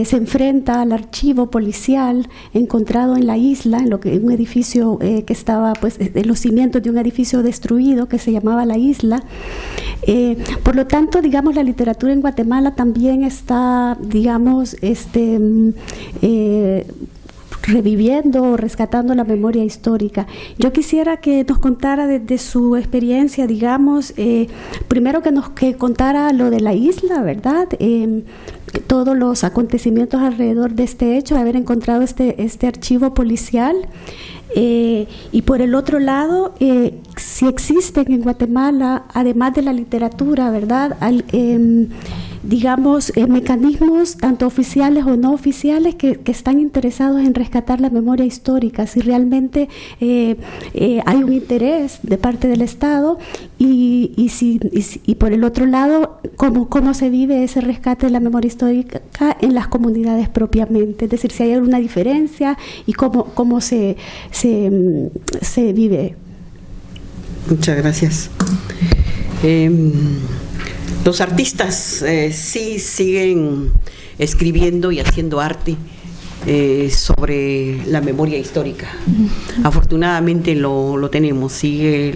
se enfrenta al archivo policial encontrado en la isla, en un edificio que estaba, pues, en los cimientos de un edificio destruido que se llamaba La Isla. Por lo tanto, digamos, la literatura en Guatemala también está, digamos, reviviendo o rescatando la memoria histórica. Yo quisiera que nos contara desde su experiencia, digamos, primero que contara lo de la isla, ¿verdad? Todos los acontecimientos alrededor de este hecho, haber encontrado este archivo policial. Y por el otro lado, si existen en Guatemala, además de la literatura, ¿verdad?, digamos, mecanismos tanto oficiales o no oficiales que están interesados en rescatar la memoria histórica, si realmente hay un interés de parte del Estado y por el otro lado, cómo se vive ese rescate de la memoria histórica en las comunidades propiamente, es decir, si hay alguna diferencia y cómo se vive. Muchas gracias. Los artistas sí siguen escribiendo y haciendo arte sobre la memoria histórica. Afortunadamente lo tenemos, sigue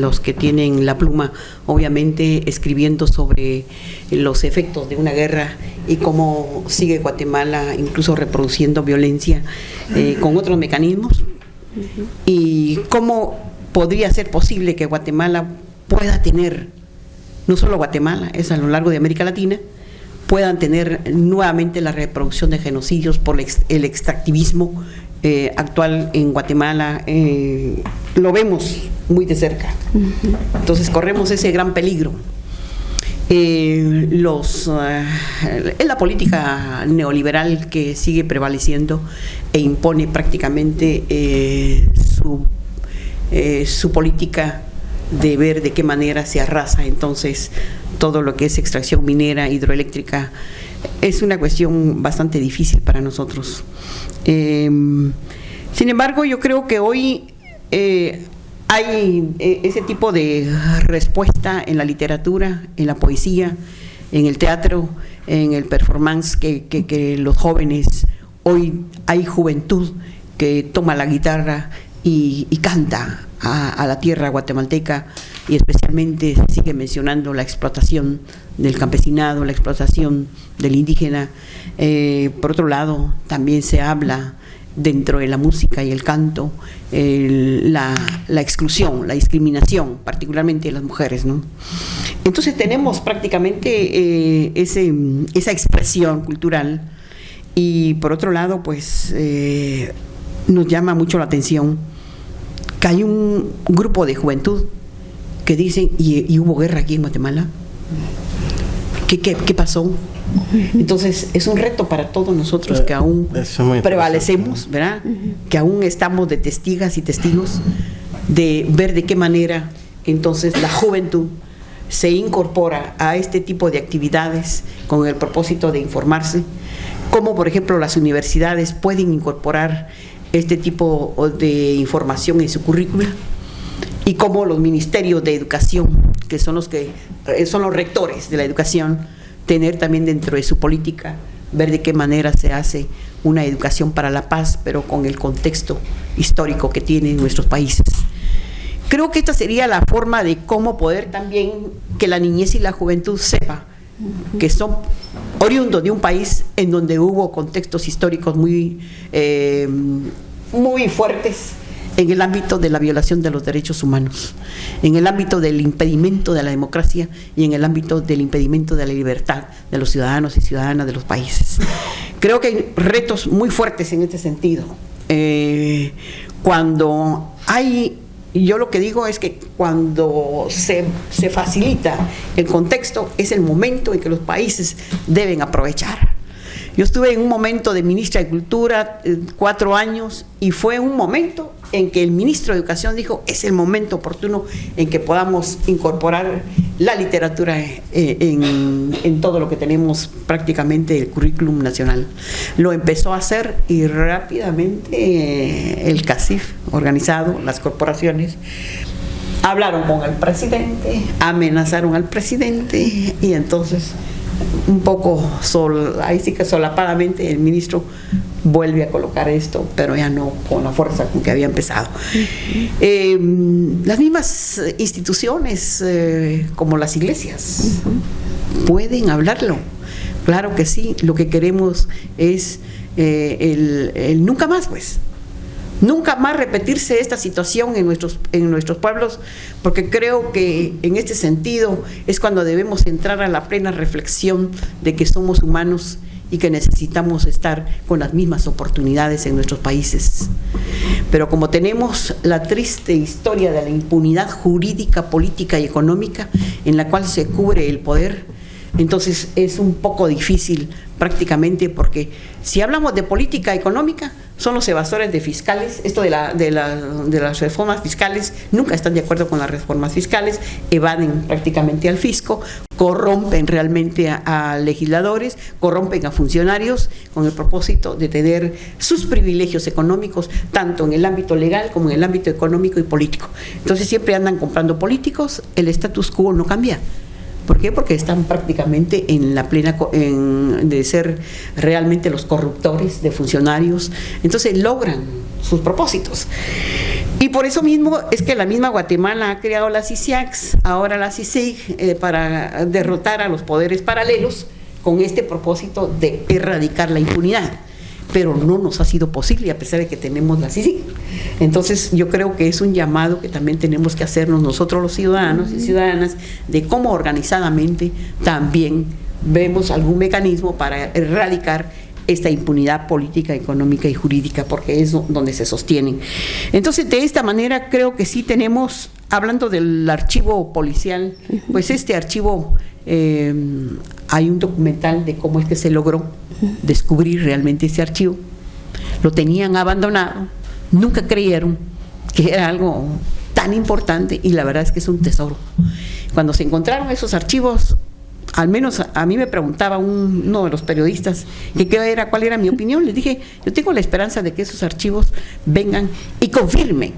los que tienen la pluma, obviamente escribiendo sobre los efectos de una guerra y cómo sigue Guatemala incluso reproduciendo violencia con otros mecanismos, y cómo podría ser posible que Guatemala pueda tener, no solo Guatemala, es a lo largo de América Latina, puedan tener nuevamente la reproducción de genocidios por el extractivismo actual en Guatemala. Lo vemos muy de cerca. Entonces corremos ese gran peligro. Es la política neoliberal que sigue prevaleciendo e impone prácticamente su política de ver de qué manera se arrasa entonces todo lo que es extracción minera, hidroeléctrica. Es una cuestión bastante difícil para nosotros. Sin embargo, yo creo que hoy hay ese tipo de respuesta en la literatura, en la poesía, en el teatro, en el performance, que los jóvenes, hoy hay juventud que toma la guitarra y canta a la tierra guatemalteca, y especialmente se sigue mencionando la explotación del campesinado, la explotación del indígena. Por otro lado, también se habla dentro de la música y el canto la exclusión, la discriminación, particularmente de las mujeres, ¿no? Entonces tenemos prácticamente esa expresión cultural, y por otro lado, pues nos llama mucho la atención que hay un grupo de juventud que dicen, ¿y hubo guerra aquí en Guatemala? ¿Qué pasó? Entonces es un reto para todos nosotros que aún prevalecemos, ¿verdad? Que aún estamos de testigas y testigos de ver de qué manera entonces la juventud se incorpora a este tipo de actividades con el propósito de informarse, como por ejemplo las universidades pueden incorporar este tipo de información en su currícula, y cómo los ministerios de educación, que son los rectores de la educación, tener también dentro de su política, ver de qué manera se hace una educación para la paz, pero con el contexto histórico que tienen nuestros países. Creo que esta sería la forma de cómo poder también que la niñez y la juventud sepa que son oriundos de un país en donde hubo contextos históricos muy fuertes en el ámbito de la violación de los derechos humanos, en el ámbito del impedimento de la democracia y en el ámbito del impedimento de la libertad de los ciudadanos y ciudadanas de los países. Creo que hay retos muy fuertes en este sentido. Yo lo que digo es que cuando se facilita el contexto, es el momento en que los países deben aprovechar. Yo estuve en un momento de ministra de Cultura 4 años, y fue un momento en que el ministro de Educación dijo, es el momento oportuno en que podamos incorporar la literatura en todo lo que tenemos prácticamente el currículum nacional. Lo empezó a hacer, y rápidamente el CACIF organizado, las corporaciones, hablaron con el presidente, amenazaron al presidente, y entonces un poco ahí sí que solapadamente el ministro vuelve a colocar esto, pero ya no con la fuerza con que había empezado. Las mismas instituciones como las iglesias pueden hablarlo, claro que sí. Lo que queremos es el nunca más, pues. Nunca más repetirse esta situación en nuestros pueblos, porque creo que en este sentido es cuando debemos entrar a la plena reflexión de que somos humanos y que necesitamos estar con las mismas oportunidades en nuestros países. Pero como tenemos la triste historia de la impunidad jurídica, política y económica en la cual se cubre el poder, entonces es un poco difícil prácticamente, porque si hablamos de política económica, son los evasores de fiscales, esto de las reformas fiscales, nunca están de acuerdo con las reformas fiscales, evaden prácticamente al fisco, corrompen realmente a legisladores, corrompen a funcionarios con el propósito de tener sus privilegios económicos, tanto en el ámbito legal como en el ámbito económico y político. Entonces siempre andan comprando políticos, el status quo no cambia. ¿Por qué? Porque están prácticamente en la plena de ser realmente los corruptores de funcionarios, entonces logran sus propósitos. Y por eso mismo es que la misma Guatemala ha creado la CICIAX, ahora la CICIG, para derrotar a los poderes paralelos con este propósito de erradicar la impunidad. Pero no nos ha sido posible a pesar de que tenemos la CICIG. Entonces yo creo que es un llamado que también tenemos que hacernos nosotros los ciudadanos y ciudadanas, de cómo organizadamente también vemos algún mecanismo para erradicar esta impunidad política, económica y jurídica, porque es donde se sostienen. Entonces de esta manera creo que sí tenemos, hablando del archivo policial, pues este archivo, hay un documental de cómo es que se logró descubrir realmente ese archivo. Lo tenían abandonado, nunca creyeron que era algo tan importante, y la verdad es que es un tesoro. Cuando se encontraron esos archivos, al menos a mí me preguntaba uno de los periodistas cuál era mi opinión. Les dije, yo tengo la esperanza de que esos archivos vengan y confirmen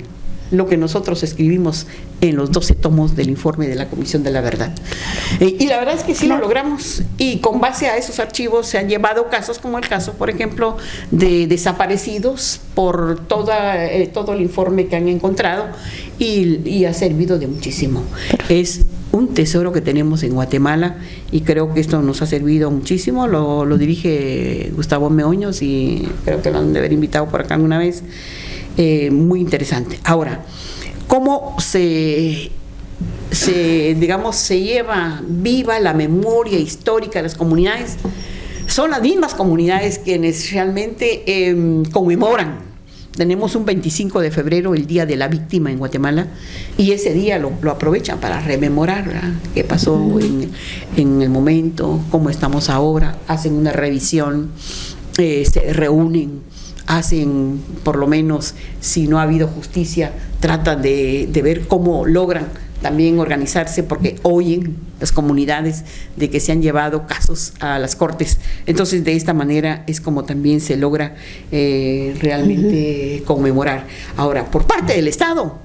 lo que nosotros escribimos en los 12 tomos del informe de la Comisión de la Verdad. Y la verdad es que sí lo logramos, y con base a esos archivos se han llevado casos, como el caso, por ejemplo, de desaparecidos, por todo el informe que han encontrado, y ha servido de muchísimo. Es un tesoro que tenemos en Guatemala, y creo que esto nos ha servido muchísimo. Lo dirige Gustavo Meoños, y creo que lo han de haber invitado por acá alguna vez. Muy interesante. Ahora, ¿cómo se lleva viva la memoria histórica de las comunidades? Son las mismas comunidades quienes realmente conmemoran. Tenemos un 25 de febrero, el Día de la Víctima en Guatemala, y ese día lo aprovechan para rememorar, ¿verdad?, qué pasó en el momento, cómo estamos ahora, hacen una revisión, se reúnen, hacen, por lo menos, si no ha habido justicia, tratan de ver cómo logran también organizarse, porque oyen las comunidades de que se han llevado casos a las cortes. Entonces de esta manera es como también se logra realmente conmemorar. Ahora, por parte del Estado,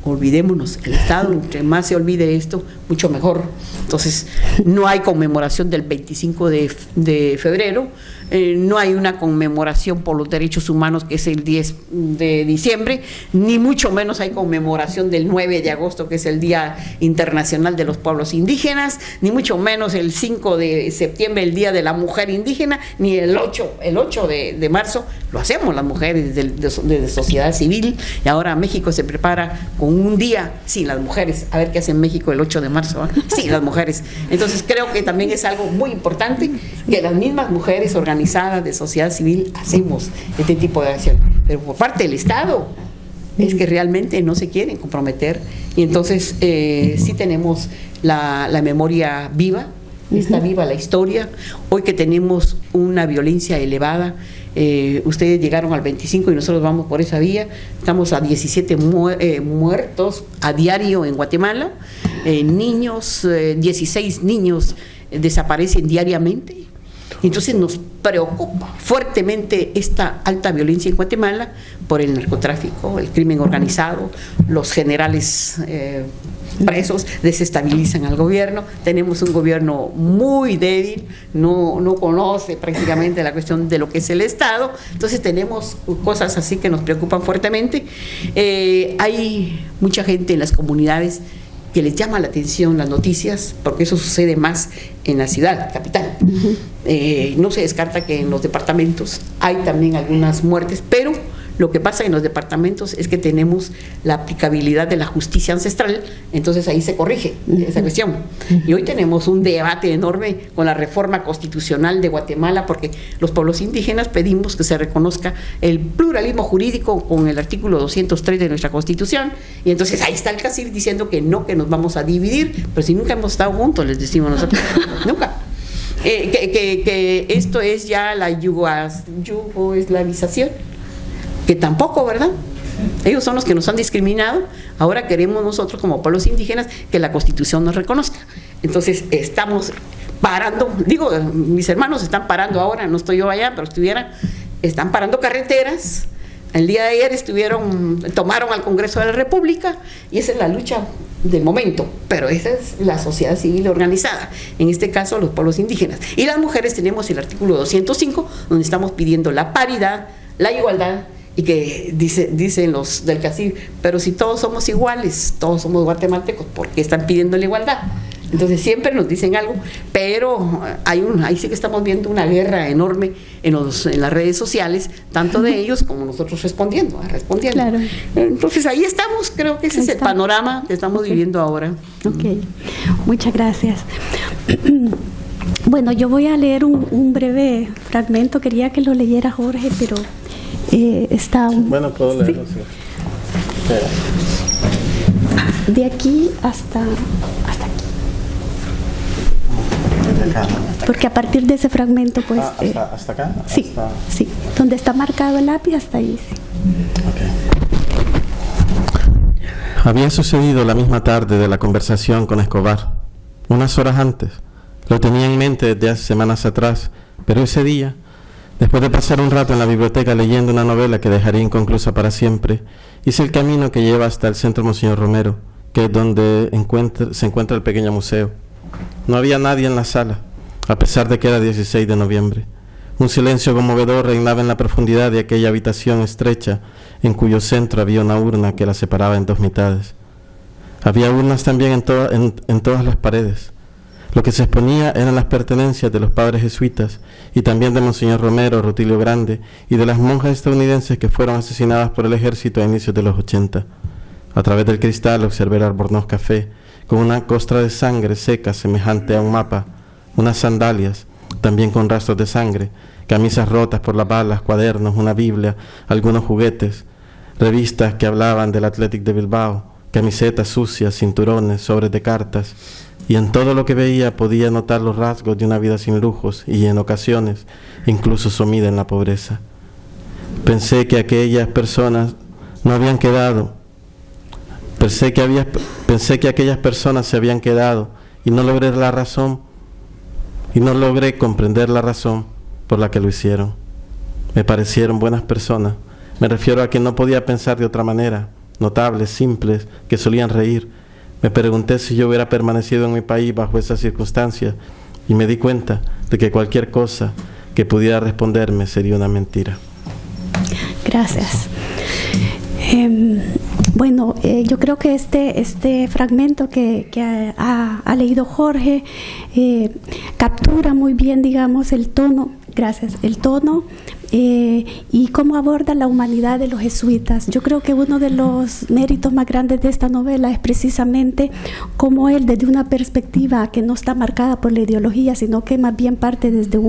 olvidémonos, el Estado, entre más se olvide esto, mucho mejor. Entonces no hay conmemoración del 25 de febrero, no hay una conmemoración por los derechos humanos, que es el 10 de diciembre, ni mucho menos hay conmemoración del 9 de agosto, que es el Día Internacional de los Pueblos Indígenas, ni mucho menos el 5 de septiembre, el Día de la Mujer Indígena, ni el 8 de marzo. Lo hacemos las mujeres de sociedad civil, y ahora México se prepara con un día sin las mujeres. A ver qué hace en México el 8 de marzo, ¿eh? Sin las mujeres. Entonces creo que también es algo muy importante que las mismas mujeres organizadas de sociedad civil hacemos este tipo de acción. Pero por parte del Estado es que realmente no se quieren comprometer, y entonces sí tenemos la memoria viva, está viva la historia. Hoy que tenemos una violencia elevada, ustedes llegaron al 25 y nosotros vamos por esa vía, estamos a 17 muertos a diario en Guatemala, niños, 16 niños desaparecen diariamente. Entonces nos preocupa fuertemente esta alta violencia en Guatemala por el narcotráfico, el crimen organizado, los generales presos desestabilizan al gobierno. Tenemos un gobierno muy débil, no conoce prácticamente la cuestión de lo que es el Estado. Entonces tenemos cosas así que nos preocupan fuertemente. Hay mucha gente en las comunidades que les llama la atención las noticias, porque eso sucede más en la ciudad capital. No se descarta que en los departamentos hay también algunas muertes, pero lo que pasa en los departamentos es que tenemos la aplicabilidad de la justicia ancestral, entonces ahí se corrige esa cuestión. Y hoy tenemos un debate enorme con la reforma constitucional de Guatemala, porque los pueblos indígenas pedimos que se reconozca el pluralismo jurídico con el artículo 203 de nuestra Constitución, y entonces ahí está el CACIR diciendo que no, que nos vamos a dividir, pero si nunca hemos estado juntos, les decimos nosotros, nunca. Que esto es ya la yugoeslavización, que tampoco, ¿verdad? Ellos son los que nos han discriminado. Ahora queremos nosotros como pueblos indígenas que la Constitución nos reconozca. Entonces estamos parando, digo, mis hermanos están parando ahora, no estoy yo allá, pero están parando carreteras. El día de ayer tomaron al Congreso de la República, y esa es la lucha del momento, pero esa es la sociedad civil organizada, en este caso los pueblos indígenas. Y las mujeres tenemos el artículo 205, donde estamos pidiendo la paridad, la igualdad, y que dicen los del CACIR, pero si todos somos iguales, todos somos guatemaltecos, ¿por qué están pidiendo la igualdad? Entonces siempre nos dicen algo, pero ahí sí que estamos viendo una guerra enorme en las redes sociales, tanto de ellos como nosotros respondiendo. Claro. Entonces ahí estamos, creo que ese es el panorama que estamos viviendo ahora. Ok, muchas gracias. Bueno, yo voy a leer un breve fragmento, quería que lo leyera Jorge, pero está... Bueno, puedo leerlo, sí. De aquí hasta aquí. Porque a partir de ese fragmento, pues... ¿Hasta acá? Sí, sí. Donde está marcado el lápiz, hasta ahí, sí. Okay. Había sucedido la misma tarde de la conversación con Escobar, unas horas antes. Lo tenía en mente desde hace semanas atrás, pero ese día, después de pasar un rato en la biblioteca leyendo una novela que dejaría inconclusa para siempre, hice el camino que lleva hasta el Centro Monseñor Romero, que es donde se encuentra el pequeño museo. No había nadie en la sala, a pesar de que era 16 de noviembre. Un silencio conmovedor reinaba en la profundidad de aquella habitación estrecha, en cuyo centro había una urna que la separaba en dos mitades. Había urnas también en todas las paredes. Lo que se exponía eran las pertenencias de los padres jesuitas y también de Monseñor Romero, Rutilio Grande, y de las monjas estadounidenses que fueron asesinadas por el ejército a inicios de los 80. A través del cristal observé el Albornoz Café, con una costra de sangre seca semejante a un mapa, unas sandalias, también con rastros de sangre, camisas rotas por las balas, cuadernos, una Biblia, algunos juguetes, revistas que hablaban del Athletic de Bilbao, camisetas sucias, cinturones, sobres de cartas, y en todo lo que veía podía notar los rasgos de una vida sin lujos y, en ocasiones, incluso sumida en la pobreza. Pensé que aquellas personas no habían quedado. Pensé que aquellas personas se habían quedado y no logré comprender la razón por la que lo hicieron. Me parecieron buenas personas. Me refiero a que no podía pensar de otra manera. Notables, simples, que solían reír. Me pregunté si yo hubiera permanecido en mi país bajo esas circunstancias y me di cuenta de que cualquier cosa que pudiera responderme sería una mentira. Gracias. Bueno, yo creo que este fragmento que ha leído Jorge captura muy bien, digamos, el tono, y cómo aborda la humanidad de los jesuitas. Yo creo que uno de los méritos más grandes de esta novela es precisamente cómo él, desde una perspectiva que no está marcada por la ideología, sino que más bien parte desde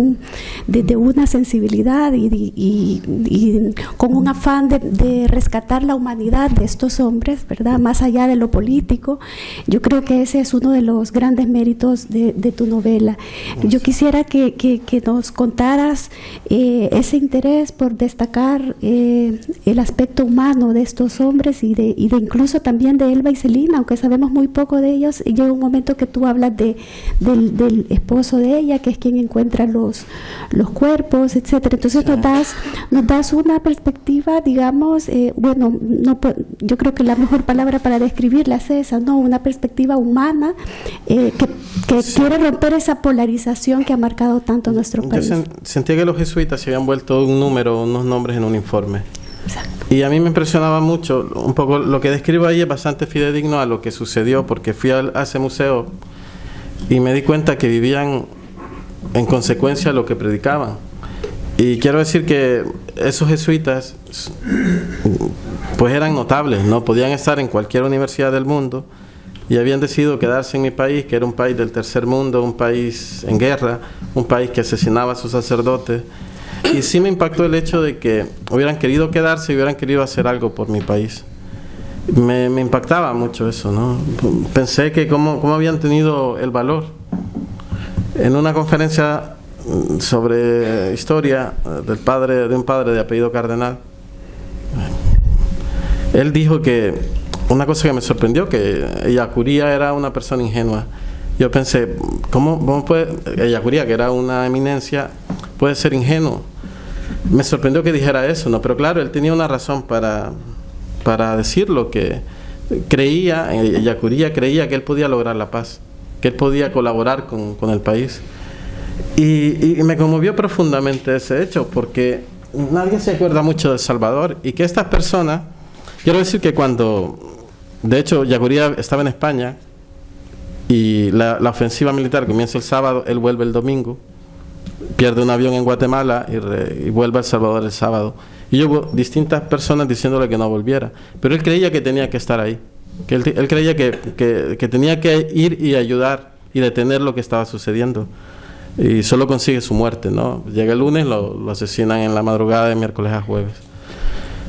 una sensibilidad y con un afán de rescatar la humanidad de estos hombres, ¿verdad? Más allá de lo político. Yo creo que ese es uno de los grandes méritos de tu novela. Yo quisiera que nos contaras ese interés por destacar el aspecto humano de estos hombres y de incluso también de Elba y Celina, aunque sabemos muy poco de ellos. Llega un momento que tú hablas del esposo de ella, que es quien encuentra los cuerpos, etcétera. Entonces nos das una perspectiva, digamos, yo creo que la mejor palabra para describirla es esa, ¿no? Una perspectiva humana que quiere romper esa polarización que ha marcado tanto nuestro país. Yo sentía que los jesuitas se habían vuelto un número, unos nombres en un informe. Exacto. Y a mí me impresionaba mucho, un poco lo que describo ahí es bastante fidedigno a lo que sucedió, porque fui a ese museo y me di cuenta que vivían en consecuencia de lo que predicaban. Y quiero decir que esos jesuitas pues eran notables, ¿no? Podían estar en cualquier universidad del mundo y habían decidido quedarse en mi país, que era un país del tercer mundo, un país en guerra, un país que asesinaba a sus sacerdotes. Y sí me impactó el hecho de que hubieran querido quedarse y hubieran querido hacer algo por mi país. Me impactaba mucho eso, ¿no? Pensé que cómo habían tenido el valor. En una conferencia sobre historia de un padre de apellido Cardenal, él dijo que una cosa que me sorprendió, que Ellacuría era una persona ingenua. Yo pensé, ¿cómo puede Ellacuría, que era una eminencia, puede ser ingenuo? Me sorprendió que dijera eso, ¿no? Pero claro, él tenía una razón para decirlo, que Ellacuría creía que él podía lograr la paz, que él podía colaborar con el país. Y me conmovió profundamente ese hecho, porque nadie se acuerda mucho de El Salvador, y que estas personas, quiero decir que de hecho, Ellacuría estaba en España, y la ofensiva militar comienza el sábado, él vuelve el domingo, pierde un avión en Guatemala y vuelve a El Salvador el sábado. Y hubo distintas personas diciéndole que no volviera, pero él creía que tenía que estar ahí, que él creía que tenía que ir y ayudar y detener lo que estaba sucediendo. Y solo consigue su muerte, ¿no? Llega el lunes, lo asesinan en la madrugada de miércoles a jueves.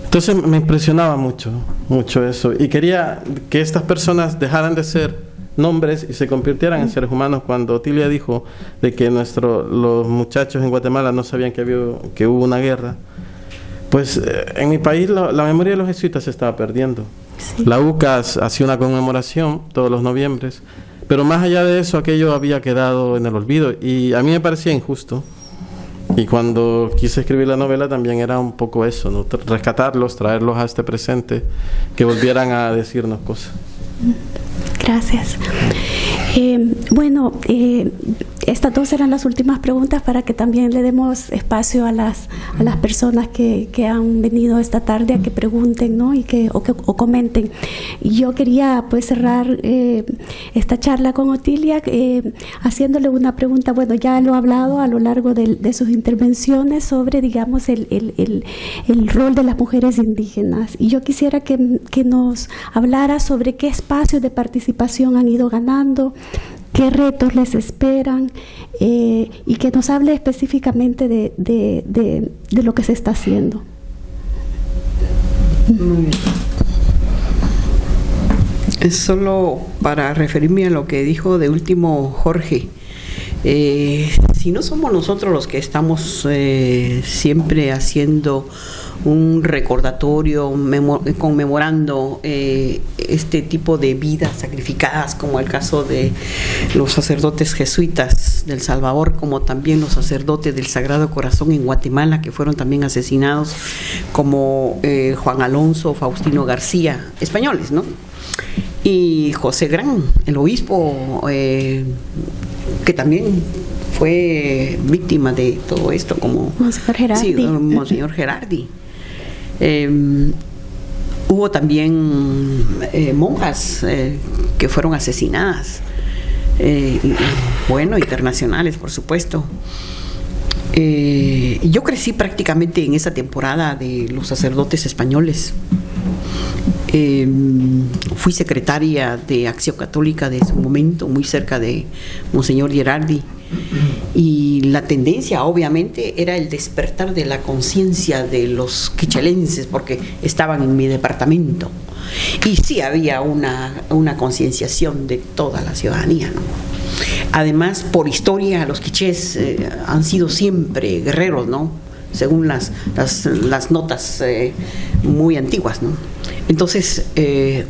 Entonces me impresionaba mucho eso, y quería que estas personas dejaran de ser nombres y se convirtieran en seres humanos. Cuando Otilia dijo de que los muchachos en Guatemala no sabían que hubo una guerra, pues en mi país la memoria de los jesuitas se estaba perdiendo. Sí. La UCAS hacía una conmemoración todos los noviembres, pero más allá de eso, aquello había quedado en el olvido, y a mí me parecía injusto. Y cuando quise escribir la novela también era un poco eso, ¿no? Rescatarlos, traerlos a este presente, que volvieran a decirnos cosas. Gracias. Bueno, estas dos eran las últimas preguntas para que también le demos espacio a las personas que han venido esta tarde a que pregunten, ¿no? o comenten. Yo quería pues cerrar esta charla con Otilia haciéndole una pregunta. Bueno, ya lo ha hablado a lo largo de sus intervenciones sobre, digamos, el rol de las mujeres indígenas, y yo quisiera que nos hablara sobre qué espacios de participación han ido ganando, qué retos les esperan, y que nos hable específicamente de lo que se está haciendo. Es solo para referirme a lo que dijo de último Jorge. Si no somos nosotros los que estamos siempre haciendo un recordatorio, conmemorando este tipo de vidas sacrificadas, como el caso de los sacerdotes jesuitas del Salvador, como también los sacerdotes del Sagrado Corazón en Guatemala, que fueron también asesinados, como Juan Alonso, Faustino García, españoles, ¿no? Y José Gran, el obispo, que también fue víctima de todo esto, como Monseñor Gerardi. Sí, Monseñor Gerardi. Hubo también monjas que fueron asesinadas, internacionales, por supuesto. Yo crecí prácticamente en esa temporada de los sacerdotes españoles. Fui secretaria de Acción Católica de su momento, muy cerca de Monseñor Gerardi, y la tendencia obviamente era el despertar de la conciencia de los quichelenses, porque estaban en mi departamento, y sí había una concienciación de toda la ciudadanía, ¿no? Además, por historia, los quichés han sido siempre guerreros, ¿no? Según las notas muy antiguas, ¿no? Entonces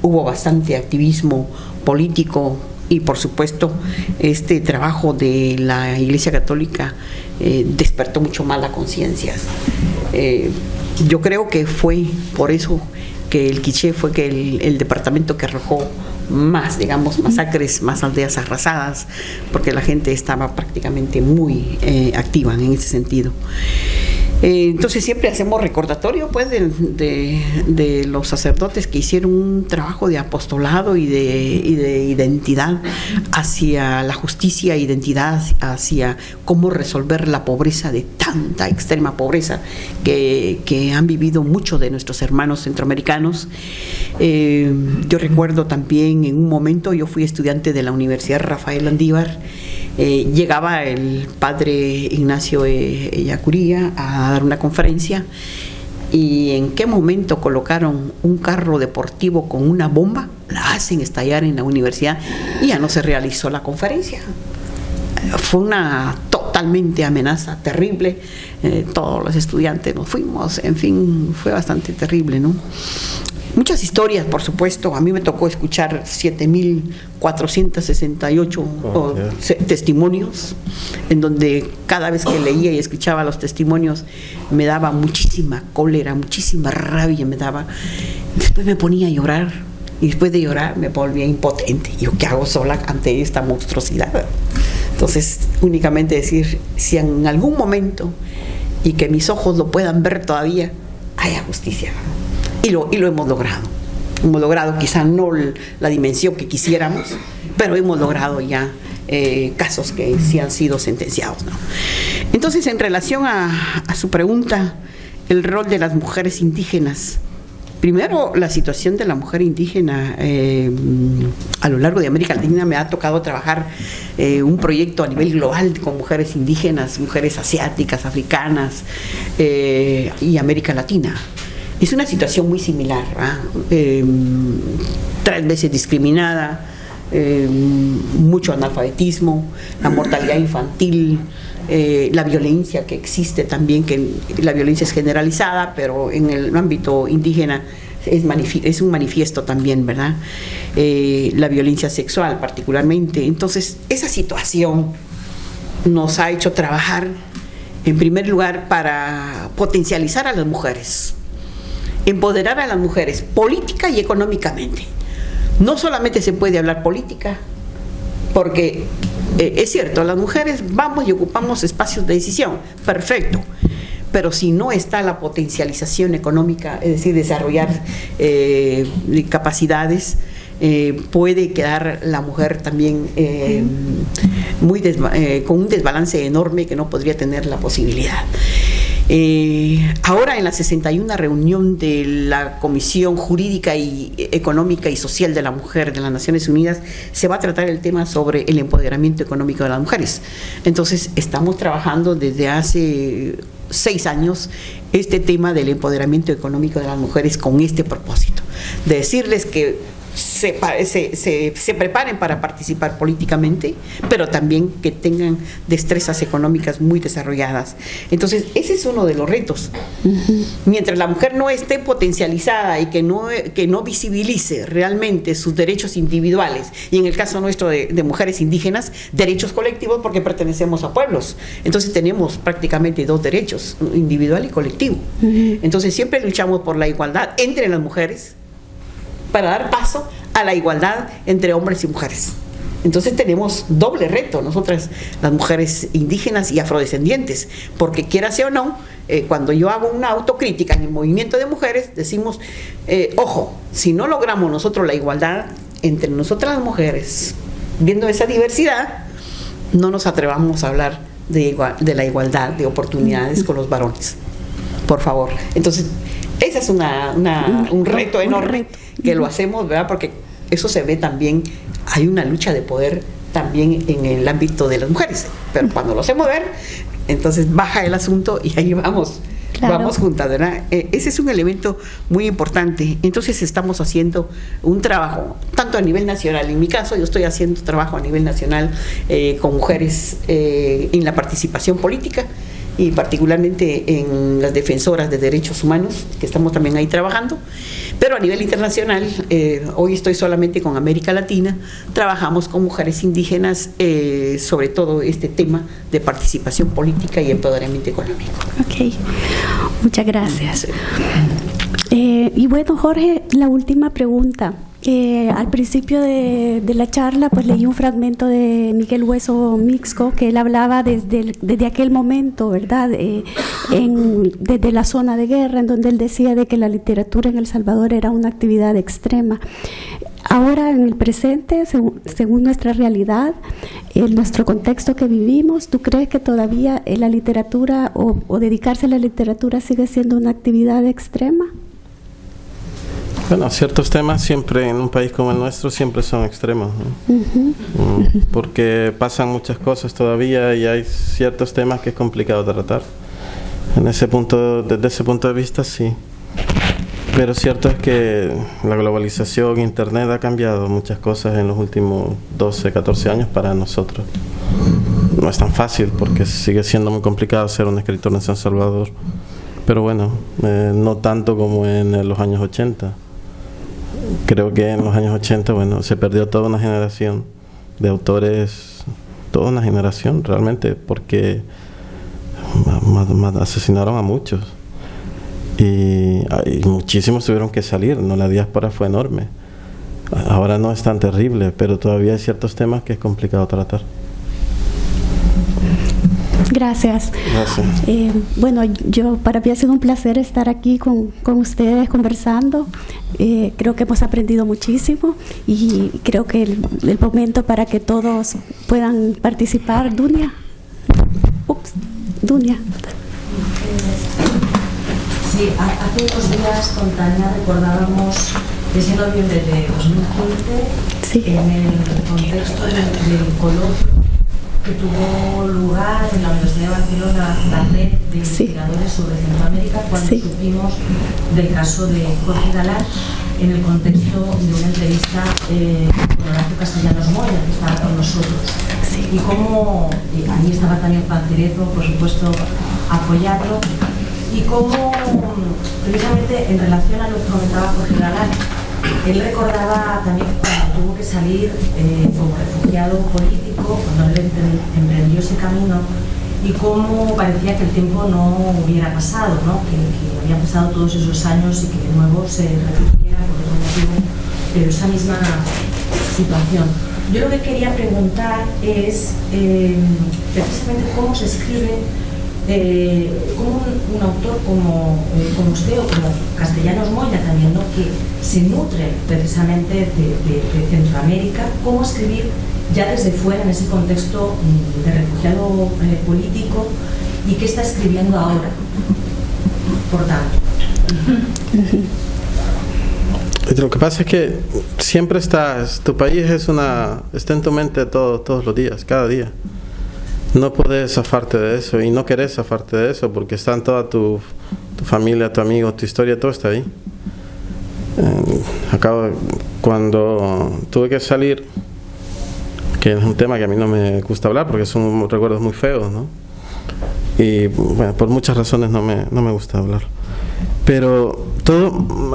hubo bastante activismo político, y por supuesto este trabajo de la Iglesia Católica despertó mucho más la conciencia. Yo creo que fue por eso que el Quiché fue el departamento que arrojó más, digamos, masacres, más aldeas arrasadas, porque la gente estaba prácticamente muy activa en ese sentido. Entonces siempre hacemos recordatorio pues de los sacerdotes que hicieron un trabajo de apostolado y de identidad hacia la justicia, identidad hacia cómo resolver la pobreza, de tanta extrema pobreza que han vivido muchos de nuestros hermanos centroamericanos. Yo recuerdo también en un momento, yo fui estudiante de la Universidad Rafael Landívar. Llegaba el padre Ignacio Ellacuría a dar una conferencia, y en qué momento colocaron un carro deportivo con una bomba, la hacen estallar en la universidad y ya no se realizó la conferencia. Fue una totalmente amenaza terrible, todos los estudiantes nos fuimos, en fin, fue bastante terrible, ¿no? Muchas historias, por supuesto. A mí me tocó escuchar 7.468 testimonios, en donde cada vez que leía y escuchaba los testimonios me daba muchísima cólera, muchísima rabia me daba. Después me ponía a llorar, y después de llorar me volvía impotente. ¿Yo qué hago sola ante esta monstruosidad? Entonces, únicamente decir, si en algún momento, y que mis ojos lo puedan ver todavía, haya justicia. Y lo hemos logrado. Hemos logrado quizá no la dimensión que quisiéramos, pero hemos logrado ya casos que sí han sido sentenciados, ¿no? Entonces, en relación a su pregunta, el rol de las mujeres indígenas. Primero, la situación de la mujer indígena a lo largo de América Latina. Me ha tocado trabajar un proyecto a nivel global con mujeres indígenas, mujeres asiáticas, africanas y América Latina. Es una situación muy similar, 3 veces discriminada, mucho analfabetismo, la mortalidad infantil, la violencia que existe también, que la violencia es generalizada, pero en el ámbito indígena es un manifiesto también, ¿verdad? La violencia sexual particularmente. Entonces, esa situación nos ha hecho trabajar, en primer lugar, para potencializar a las mujeres, empoderar a las mujeres política y económicamente. No solamente se puede hablar política, porque es cierto, las mujeres vamos y ocupamos espacios de decisión, perfecto, pero si no está la potencialización económica, es decir, desarrollar capacidades, puede quedar la mujer también con un desbalance enorme que no podría tener la posibilidad. Ahora en la 61 reunión de la Comisión Jurídica y Económica y Social de la Mujer de las Naciones Unidas se va a tratar el tema sobre el empoderamiento económico de las mujeres. Entonces estamos trabajando desde hace 6 años este tema del empoderamiento económico de las mujeres con este propósito, de decirles que se preparen para participar políticamente, pero también que tengan destrezas económicas muy desarrolladas. Entonces, ese es uno de los retos. Mientras la mujer no esté potencializada y que no visibilice realmente sus derechos individuales, y en el caso nuestro de mujeres indígenas, derechos colectivos, porque pertenecemos a pueblos. Entonces, tenemos prácticamente 2 derechos, individual y colectivo. Entonces, siempre luchamos por la igualdad entre las mujeres, para dar paso a la igualdad entre hombres y mujeres. Entonces tenemos doble reto, nosotras, las mujeres indígenas y afrodescendientes, porque quiera sea o no, cuando yo hago una autocrítica en el movimiento de mujeres, decimos, ojo, si no logramos nosotros la igualdad entre nosotras las mujeres, viendo esa diversidad, no nos atrevamos a hablar de la igualdad de oportunidades con los varones, por favor. Entonces, ese es un reto enorme que lo hacemos, ¿verdad? Porque eso se ve también, hay una lucha de poder también en el ámbito de las mujeres, pero cuando lo hacemos ver, entonces baja el asunto y ahí vamos, claro, vamos juntas, ¿verdad? Ese es un elemento muy importante. Entonces estamos haciendo un trabajo, tanto a nivel nacional, en mi caso yo estoy haciendo trabajo a nivel nacional con mujeres en la participación política, y particularmente en las defensoras de derechos humanos, que estamos también ahí trabajando, pero a nivel internacional, hoy estoy solamente con América Latina, trabajamos con mujeres indígenas, sobre todo este tema de participación política y empoderamiento económico. Ok, muchas gracias. Y bueno, Jorge, la última pregunta. Al principio de la charla, pues leí un fragmento de Miguel Hueso Mixco, que él hablaba desde aquel momento, ¿verdad? Desde la zona de guerra, en donde él decía de que la literatura en El Salvador era una actividad extrema. Ahora, en el presente, según nuestra realidad, en nuestro contexto que vivimos, ¿tú crees que todavía la literatura o dedicarse a la literatura sigue siendo una actividad extrema? Bueno, ciertos temas siempre en un país como el nuestro siempre son extremos, ¿no? Porque pasan muchas cosas todavía y hay ciertos temas que es complicado tratar. Desde ese punto de vista, sí. Pero cierto es que la globalización, Internet ha cambiado muchas cosas en los últimos 12, 14 años para nosotros. No es tan fácil porque sigue siendo muy complicado ser un escritor en San Salvador. Pero bueno, no tanto como en los años 80. Creo que en los años 80, bueno, se perdió toda una generación de autores, toda una generación realmente, porque asesinaron a muchos. Y muchísimos tuvieron que salir, ¿no? La diáspora fue enorme. Ahora no es tan terrible, pero todavía hay ciertos temas que es complicado tratar. Gracias. Bueno, para mí ha sido un placer estar aquí con ustedes conversando. Creo que hemos aprendido muchísimo y creo que el momento para que todos puedan participar. Dunia. Sí, hace unos días con Tania recordábamos ese noviembre de 2015, sí, en el contexto del coloquio que tuvo lugar en la Universidad de Barcelona, la red de investigadores sobre Centroamérica, cuando supimos del caso de Jorge Galán, en el contexto de una entrevista con Horacio Castellanos Moya, que estaba con nosotros. Y cómo, ahí estaba también Pancerezo, por supuesto, apoyarlo, y cómo, precisamente en relación a lo que comentaba Jorge Galán, él recordaba también cuando tuvo que salir como refugiado político, cuando él emprendió ese camino, y cómo parecía que el tiempo no hubiera pasado, ¿no? Que habían pasado todos esos años y que de nuevo se refugiara por otro motivo, pero esa misma situación. Yo lo que quería preguntar es precisamente cómo se escribe, como un autor como usted o como Castellanos Moya también, ¿no? Que se nutre precisamente de Centroamérica, cómo escribir ya desde fuera en ese contexto de refugiado político, y qué está escribiendo ahora, por tanto. Lo que pasa es que siempre tu país está en tu mente todos los días, cada día. No puedes zafarte de eso y no querés zafarte de eso porque están toda tu familia, tu amigo, tu historia, todo está ahí. Cuando tuve que salir, que es un tema que a mí no me gusta hablar porque son recuerdos muy feos, ¿no? Y bueno, por muchas razones no me gusta hablar. Pero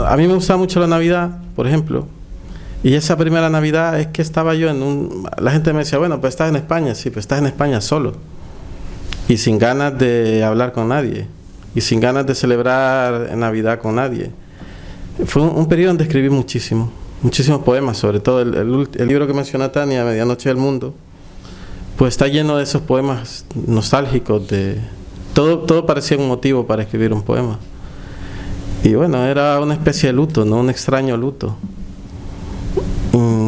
a mí me gustaba mucho la Navidad, por ejemplo. Y esa primera Navidad es que estaba yo la gente me decía, bueno, pues estás en España. Sí, pues estás en España solo. Y sin ganas de hablar con nadie. Y sin ganas de celebrar Navidad con nadie. Fue un periodo donde escribí muchísimos poemas, sobre todo el libro que menciona Tania, Medianoche del Mundo, pues está lleno de esos poemas nostálgicos. Todo parecía un motivo para escribir un poema. Y bueno, era una especie de luto, ¿no? Un extraño luto.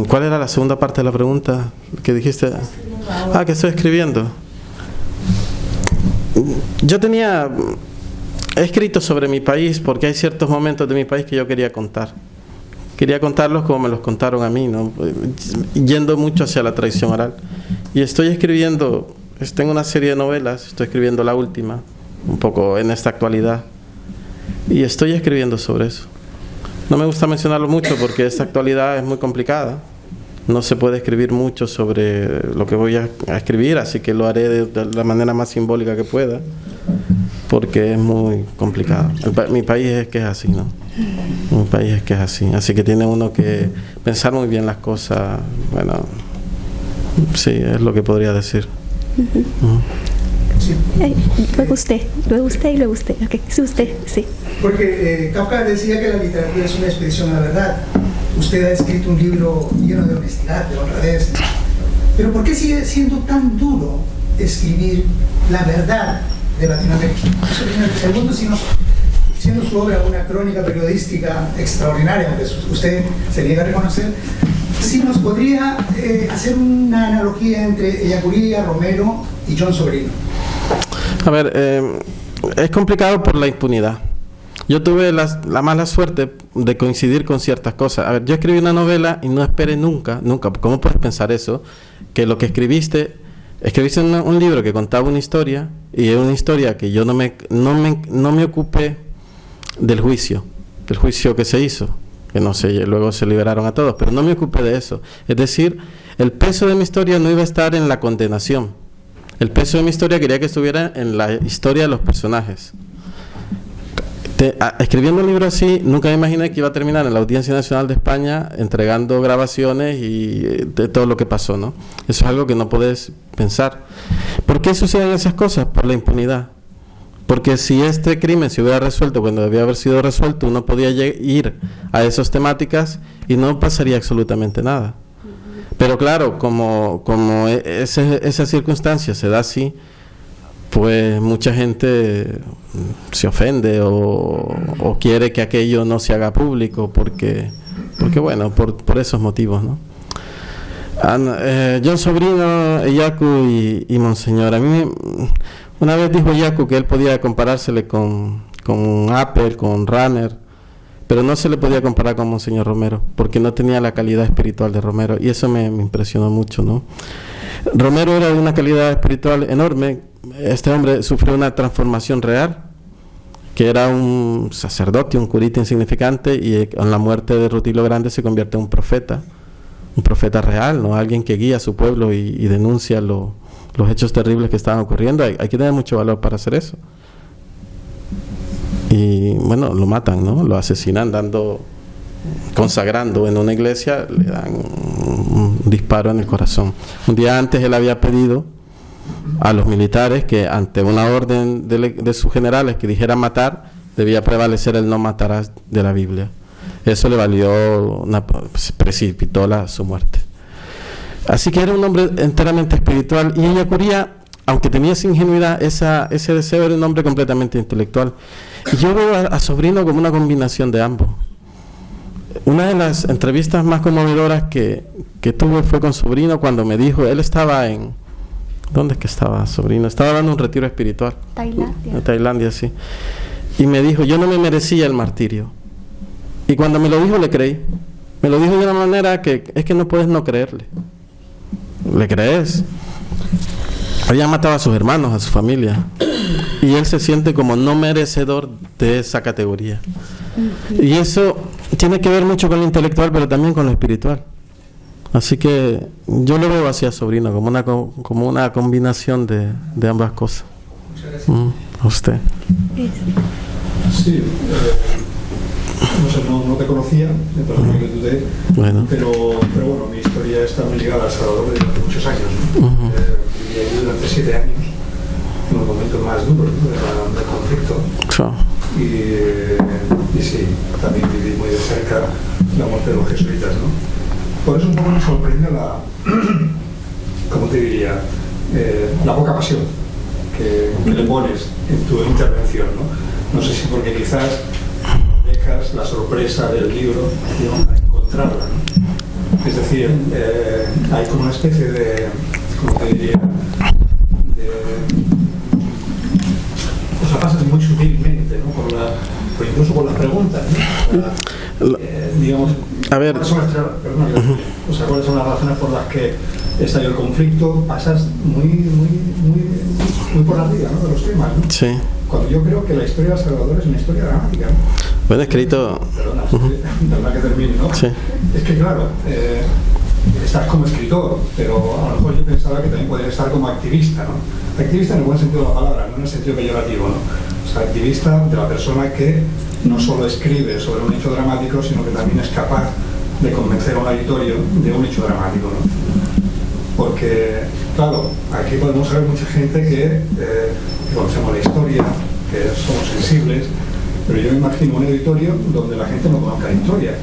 ¿Cuál era la segunda parte de la pregunta que dijiste? Que estoy escribiendo. He escrito sobre mi país porque hay ciertos momentos de mi país que yo quería contar. Quería contarlos como me los contaron a mí, ¿no? Yendo mucho hacia la tradición oral. Y estoy escribiendo, tengo una serie de novelas, estoy escribiendo la última, un poco en esta actualidad. Y estoy escribiendo sobre eso. No me gusta mencionarlo mucho porque esta actualidad es muy complicada. No se puede escribir mucho sobre lo que voy a escribir, así que lo haré de la manera más simbólica que pueda, porque es muy complicado. Mi país es que es así, ¿no? Mi país es que es así. Así que tiene uno que pensar muy bien las cosas. Bueno, sí, es lo que podría decir. Sí. Luego usted y luego usted. Okay. Sí, usted, sí. Porque Kafka decía que la literatura es una expedición a la verdad. usted ha escrito un libro lleno de honestidad, de honradez, pero ¿por qué sigue siendo tan duro escribir la verdad de Latinoamérica? Segundo, siendo su obra una crónica periodística extraordinaria, aunque usted se niega a reconocer, si nos podría hacer una analogía entre Ellacuría, Romero y John Sobrino. A ver, es complicado por la impunidad. Yo tuve la mala suerte de coincidir con ciertas cosas. A ver, yo escribí una novela y no esperé nunca, ¿cómo puedes pensar eso? Que lo que escribiste un libro que contaba una historia, y es una historia que yo no me ocupé del juicio que se hizo, que no sé, luego se liberaron a todos, pero no me ocupé de eso. Es decir, el peso de mi historia no iba a estar en la condenación. El peso de mi historia quería que estuviera en la historia de los personajes. Escribiendo un libro así, nunca me imaginé que iba a terminar en la Audiencia Nacional de España entregando grabaciones y de todo lo que pasó, ¿no? Eso es algo que no puedes pensar. ¿Por qué suceden esas cosas? Por la impunidad. Porque si este crimen se hubiera resuelto cuando debía haber sido resuelto, uno podía ir a esas temáticas y no pasaría absolutamente nada. Pero claro, como esa circunstancia se da así, pues mucha gente se ofende o quiere que aquello no se haga público porque bueno, por esos motivos, ¿no? John Sobrino, Ellacu y Monseñor. A mí una vez dijo Ellacu que él podía comparársele con Apple, con Runner, pero no se le podía comparar con Monseñor Romero, porque no tenía la calidad espiritual de Romero, y eso me impresionó mucho, ¿no? Romero era de una calidad espiritual enorme. Este hombre sufrió una transformación real, que era un sacerdote, un curita insignificante, y con la muerte de Rutilo Grande se convierte en un profeta real, ¿no? Alguien que guía a su pueblo y denuncia los hechos terribles que estaban ocurriendo. Hay que tener mucho valor para hacer eso. Y bueno, lo matan, ¿no? Lo asesinan consagrando en una iglesia, le dan un disparo en el corazón. Un día antes él había pedido a los militares que ante una orden de sus generales que dijera matar, debía prevalecer el no matarás de la Biblia. Eso le valió, precipitó su muerte. Así que era un hombre enteramente espiritual, y Ellacuría, aunque tenía esa ingenuidad, ese deseo, era un hombre completamente intelectual. Y yo veo a Sobrino como una combinación de ambos. Una de las entrevistas más conmovedoras que tuve fue con Sobrino, cuando me dijo, él estaba ¿dónde es que estaba Sobrino? Estaba dando un retiro espiritual. Tailandia. En Tailandia, sí. Y me dijo, yo no me merecía el martirio. Y cuando me lo dijo, le creí. Me lo dijo de una manera que es que no puedes no creerle. ¿Le crees? Había matado a sus hermanos, a su familia. Y él se siente como no merecedor de esa categoría. Y eso tiene que ver mucho con lo intelectual, pero también con lo espiritual. Así que yo lo veo así a Sobrino, como una combinación de ambas cosas. Muchas gracias. A usted. Sí, no sé, no te conocía, entonces me dudé, bueno. Pero bueno, mi historia está muy ligada a El Salvador desde hace muchos años, ¿no? Viví allí durante 7 años, en los momentos más duros, ¿no?, del conflicto. Y sí, también viví muy de cerca la muerte de los jesuitas, ¿no? Por eso un poco me sorprende ¿cómo te diría?, la poca pasión que le pones en tu intervención, ¿no? No sé si porque quizás dejas la sorpresa del libro, digamos, para encontrarla, ¿no? Es decir, hay como una especie de, ¿cómo te diría?, o sea, pasas muy sutilmente, ¿no?, por incluso por las preguntas, ¿no? Digamos, a ver, ¿cuáles son las razones por las que estalló el conflicto? Pasas muy por arriba, ¿no?, de los temas, ¿no? Sí. Cuando yo creo que la historia de El Salvador es una historia dramática, ¿no? Bueno, escrito. Perdona, de verdad que termine, ¿no? Sí. Es que claro, estás como escritor, pero a lo mejor yo pensaba que también podría estar como activista, ¿no? Activista en el buen sentido de la palabra, no en el sentido peyorativo, ¿no? O sea, activista de la persona que no solo escribe sobre un hecho dramático, sino que también es capaz de convencer a un auditorio de un hecho dramático, ¿no? Porque, claro, aquí podemos ver mucha gente que conocemos la historia, que somos sensibles, pero yo me imagino un auditorio donde la gente no conozca la historia.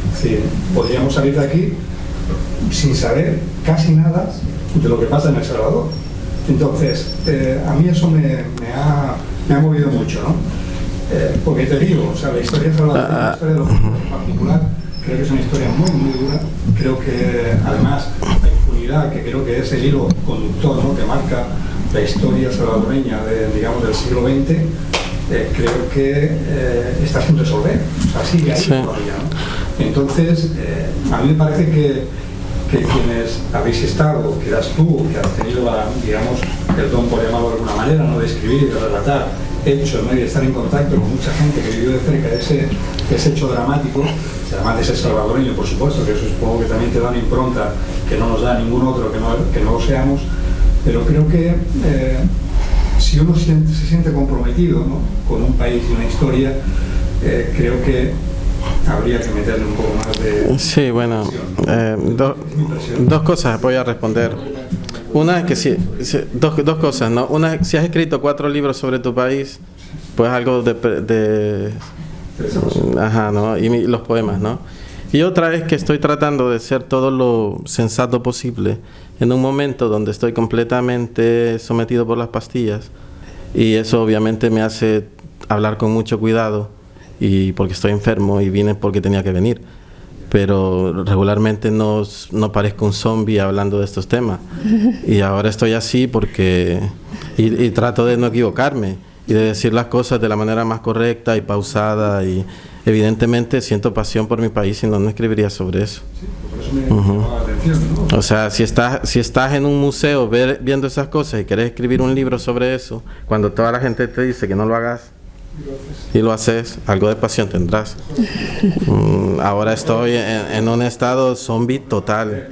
Es decir, podríamos salir de aquí sin saber casi nada de lo que pasa en El Salvador. Entonces, a mí eso me ha movido mucho, ¿no? Porque te digo, o sea, la historia de Salvador, la historia de los pueblos en particular, creo que es una historia muy, muy dura. Creo que, además, la impunidad, que creo que es el hilo conductor, ¿no?, que marca la historia salvadoreña digamos, del siglo XX, creo que está sin resolver. O sea, sigue ahí todavía, ¿no? Entonces, a mí me parece que quienes habéis estado, que eras tú, que has tenido digamos, el don, por llamarlo de alguna manera, ¿no?, de escribir y de relatar hechos, ¿no?, y de estar en contacto con mucha gente que vivió de cerca ese hecho dramático, además de ser salvadoreño, por supuesto, que eso supongo que también te da una impronta que no nos da ningún otro que no lo seamos, pero creo que si uno se siente comprometido, ¿no?, con un país y una historia, creo que habría que meterle un poco más de... Sí, bueno, dos cosas voy a responder. Una es que dos cosas, ¿no? Una, si has escrito 4 libros sobre tu país, pues algo ajá, ¿no? Y los poemas, ¿no? Y otra es que estoy tratando de ser todo lo sensato posible en un momento donde estoy completamente sometido por las pastillas, y eso obviamente me hace hablar con mucho cuidado, y porque estoy enfermo y vine porque tenía que venir, pero regularmente no parezco un zombie hablando de estos temas, y ahora estoy así porque y trato de no equivocarme y de decir las cosas de la manera más correcta y pausada, y evidentemente siento pasión por mi país, si no, no escribiría sobre eso. Sí, por eso me llamaba la atención, ¿no? O sea, si estás en un museo viendo esas cosas y querés escribir un libro sobre eso, cuando toda la gente te dice que no lo hagas y lo haces, algo de pasión tendrás. Ahora estoy en un estado zombie total.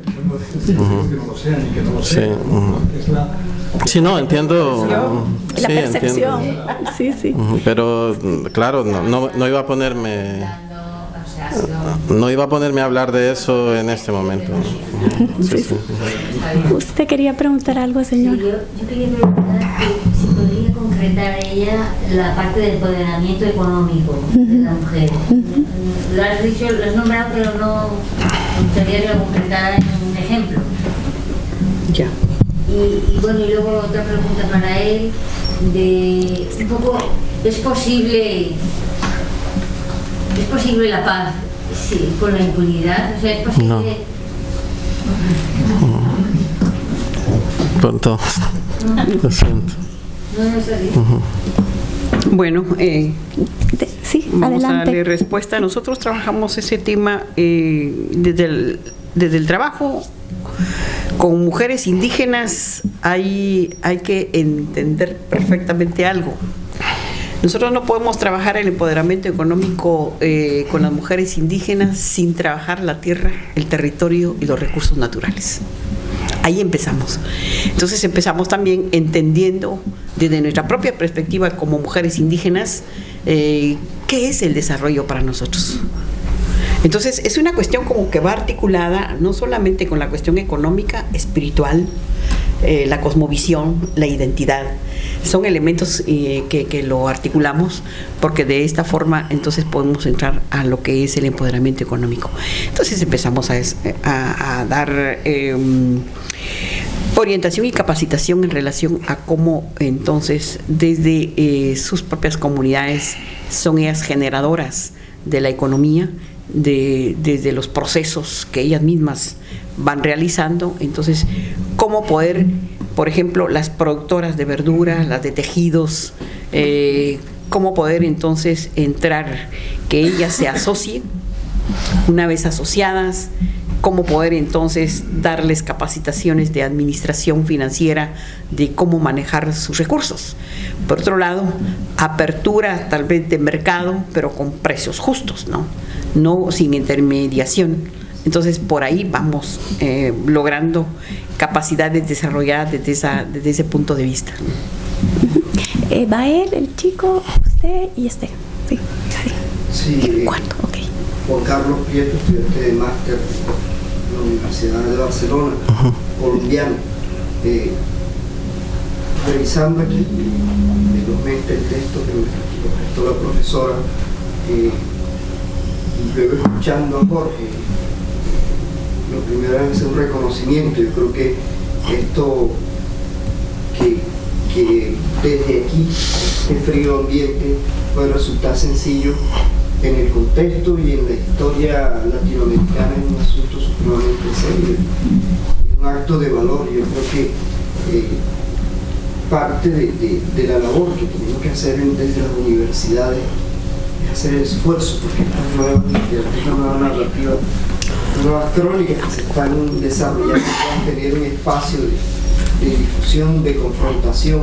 Sí, no, entiendo. La percepción. Entiendo. Sí. Pero, claro, no iba a ponerme... No iba a ponerme a hablar de eso en este momento. Sí. ¿Usted quería preguntar algo, señor? Sí, yo quería preguntar si podría concretar ella la parte del empoderamiento económico de la mujer. Lo has dicho, lo has nombrado, pero no me gustaría que lo concretara en un ejemplo. Ya. Y bueno, y luego otra pregunta para él, de un poco, ¿es posible la paz con la impunidad? O sea, ¿es posible? No. Pronto. Lo siento. No es así. Bueno, Sí, vamos adelante. a darle respuesta. Nosotros trabajamos ese tema desde el trabajo con mujeres indígenas. Hay que entender perfectamente algo. Nosotros no podemos trabajar el empoderamiento económico con las mujeres indígenas sin trabajar la tierra, el territorio y los recursos naturales. Ahí empezamos. Entonces empezamos también entendiendo desde nuestra propia perspectiva como mujeres indígenas qué es el desarrollo para nosotros. Entonces es una cuestión como que va articulada no solamente con la cuestión económica, espiritual, la cosmovisión, la identidad. Son elementos que lo articulamos, porque de esta forma entonces podemos entrar a lo que es el empoderamiento económico. Entonces empezamos a dar orientación y capacitación en relación a cómo entonces desde sus propias comunidades son ellas generadoras de la economía, desde los procesos que ellas mismas van realizando. Entonces, cómo poder, por ejemplo, las productoras de verdura, las de tejidos, cómo poder entonces entrar, que ellas se asocien. Una vez asociadas, cómo poder entonces darles capacitaciones de administración financiera, de cómo manejar sus recursos. Por otro lado, apertura tal vez de mercado, pero con precios justos, no sin intermediación. Entonces por ahí vamos logrando capacidades desarrolladas desde ese punto de vista. Va él, el chico, usted y este. Sí. ¿Cuánto? Ok. Juan Carlos Prieto, estudiante de máster en la Universidad de Barcelona, colombiano. Revisando aquí velozmente el texto que nos prestó la profesora, luego escuchando a Jorge, lo primero es un reconocimiento. Yo creo que esto que desde aquí, este frío ambiente, puede resultar sencillo, en el contexto y en la historia latinoamericana es un asunto supremamente serio, es un acto de valor. Yo creo que parte de la labor que tenemos que hacer desde las universidades es hacer el esfuerzo, porque estas nuevas literaturas, nuevas narrativas, nuevas crónicas que se están desarrollando puedan tener un espacio de difusión, de confrontación,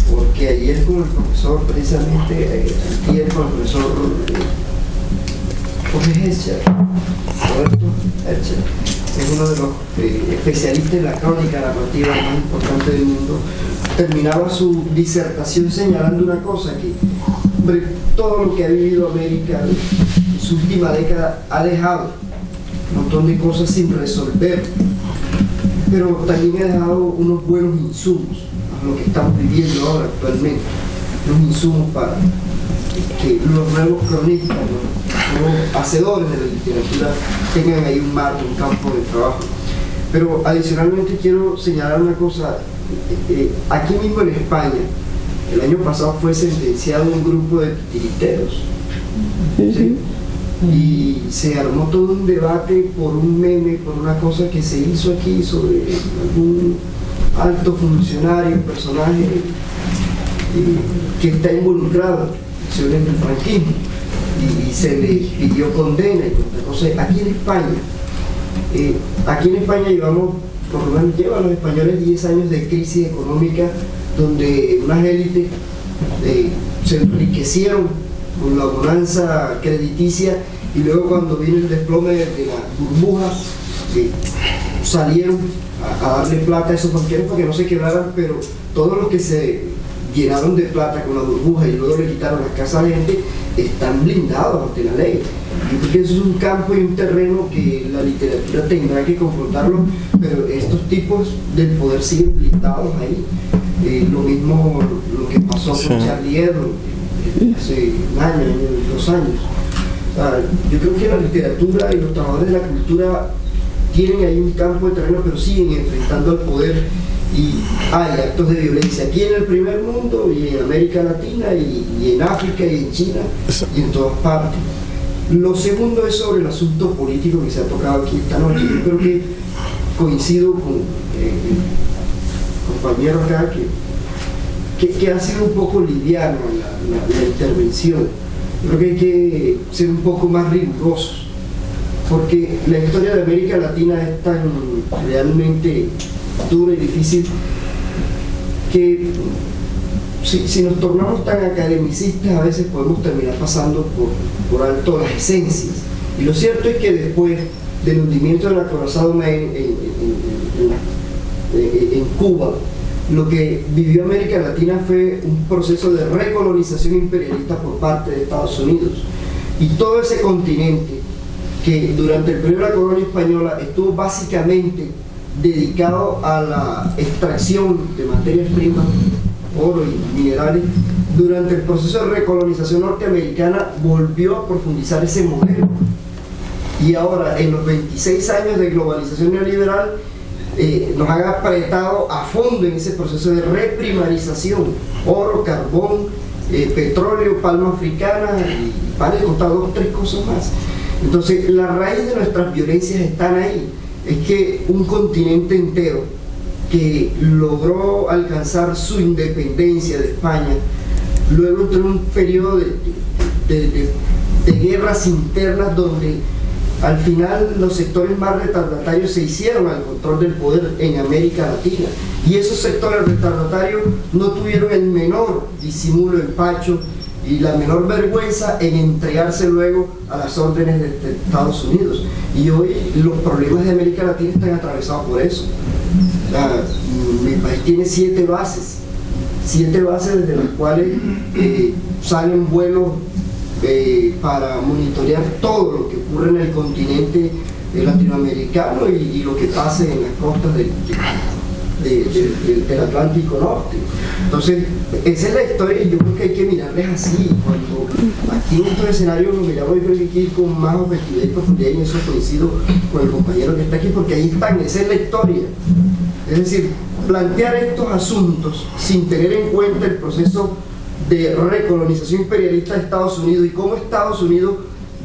porque ayer con el profesor, precisamente ayer con el profesor Jorge Herzl, Roberto Herzl, es uno de los especialistas en la crónica narrativa más importante del mundo, terminaba su disertación señalando una cosa, que hombre, todo lo que ha vivido América en su última década ha dejado un montón de cosas sin resolver, pero también ha dejado unos buenos insumos a lo que estamos viviendo ahora actualmente, unos insumos para que los nuevos cronistas, los nuevos hacedores de la literatura tengan ahí un marco, un campo de trabajo. Pero adicionalmente quiero señalar una cosa, aquí mismo en España, el año pasado fue sentenciado un grupo de titiriteros, ¿sí? Y se armó todo un debate por un meme, por una cosa que se hizo aquí sobre algún alto funcionario, personaje que está involucrado en acciones del franquismo, y se le pidió condena y otra cosa. Aquí en España llevamos, por lo menos llevan los españoles 10 años de crisis económica, donde unas élites se enriquecieron con la bonanza crediticia, y luego cuando viene el desplome de la burbuja, salieron a darle plata a esos banqueros para que no se quebraran, pero todos los que se llenaron de plata con la burbuja y luego le quitaron las casas a la gente están blindados ante la ley. Yo creo que eso es un campo y un terreno que la literatura tendrá que confrontarlo, pero estos tipos del poder siguen blindados ahí. Lo mismo lo que pasó con Charlie Hebdo hace un año, 2 años. O sea, yo creo que la literatura y los trabajadores de la cultura tienen ahí un campo de terreno, pero siguen enfrentando al poder, y hay actos de violencia aquí en el primer mundo y en América Latina y en África y en China y en todas partes. Lo segundo es sobre el asunto político que se ha tocado aquí esta noche. Yo creo que coincido con el compañero acá que ha sido un poco liviano la intervención. Creo que hay que ser un poco más rigurosos, porque la historia de América Latina es tan realmente dura y difícil que si nos tornamos tan academicistas a veces podemos terminar pasando por alto las esencias. Y lo cierto es que después del hundimiento del acorazado Maine en Cuba, lo que vivió América Latina fue un proceso de recolonización imperialista por parte de Estados Unidos, y todo ese continente que durante el periodo de la colonia española estuvo básicamente dedicado a la extracción de materias primas, oro y minerales, durante el proceso de recolonización norteamericana volvió a profundizar ese modelo, y ahora en los 26 años de globalización neoliberal nos han apretado a fondo en ese proceso de reprimarización: oro, carbón, petróleo, palma africana, y para contar 2 o 3 cosas más. Entonces la raíz de nuestras violencias están ahí. Es que un continente entero que logró alcanzar su independencia de España, luego entró en un periodo de guerras internas donde al final los sectores más retardatarios se hicieron al control del poder en América Latina, y esos sectores retardatarios no tuvieron el menor disimulo, empacho y la menor vergüenza en entregarse luego a las órdenes de Estados Unidos. Y hoy los problemas de América Latina están atravesados por eso. O sea, mi país tiene 7 bases desde las cuales salen vuelos para monitorear todo lo que ocurre en el continente latinoamericano y lo que pase en las costas del Atlántico Norte. Entonces, esa es la historia y yo creo que hay que mirarles así. Cuando aquí en estos escenarios lo miramos, yo creo que hay que ir con más objetividad y profundidad, y eso coincido con el compañero que está aquí, porque ahí están, esa es la historia. Es decir, plantear estos asuntos sin tener en cuenta el proceso de recolonización imperialista de Estados Unidos y cómo Estados Unidos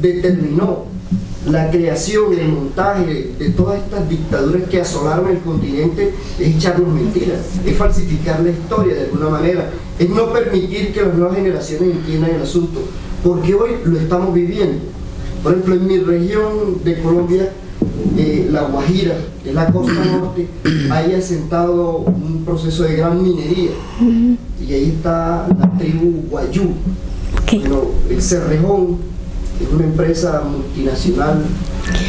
determinó la creación y el montaje de todas estas dictaduras que asolaron el continente, es echarnos mentiras, es falsificar la historia de alguna manera, es no permitir que las nuevas generaciones entiendan el asunto, porque hoy lo estamos viviendo. Por ejemplo, en mi región de Colombia, La Guajira, en la costa norte, hay asentado un proceso de gran minería, y ahí está la tribu Guayú. Bueno, el Cerrejón es una empresa multinacional,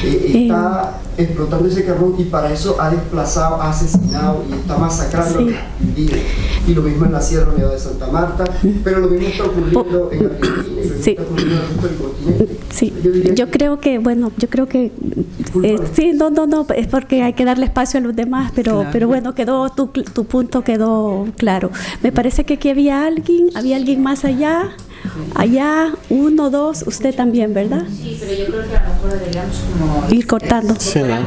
está explotando ese carbón y para eso ha desplazado, ha asesinado y está masacrando a los indígenas. Y lo mismo en la Sierra Nevada de Santa Marta, pero lo mismo está ocurriendo en Argentina y lo mismo está ocurriendo en el resto del continente. Sí, yo creo que, sí, no, es porque hay que darle espacio a los demás, pero bueno, tu punto quedó claro. Me parece que aquí había alguien más allá. Allá, 1, 2, usted también, ¿verdad? Sí, pero yo creo que a lo mejor deberíamos como ir cortando. Sí, ¿no?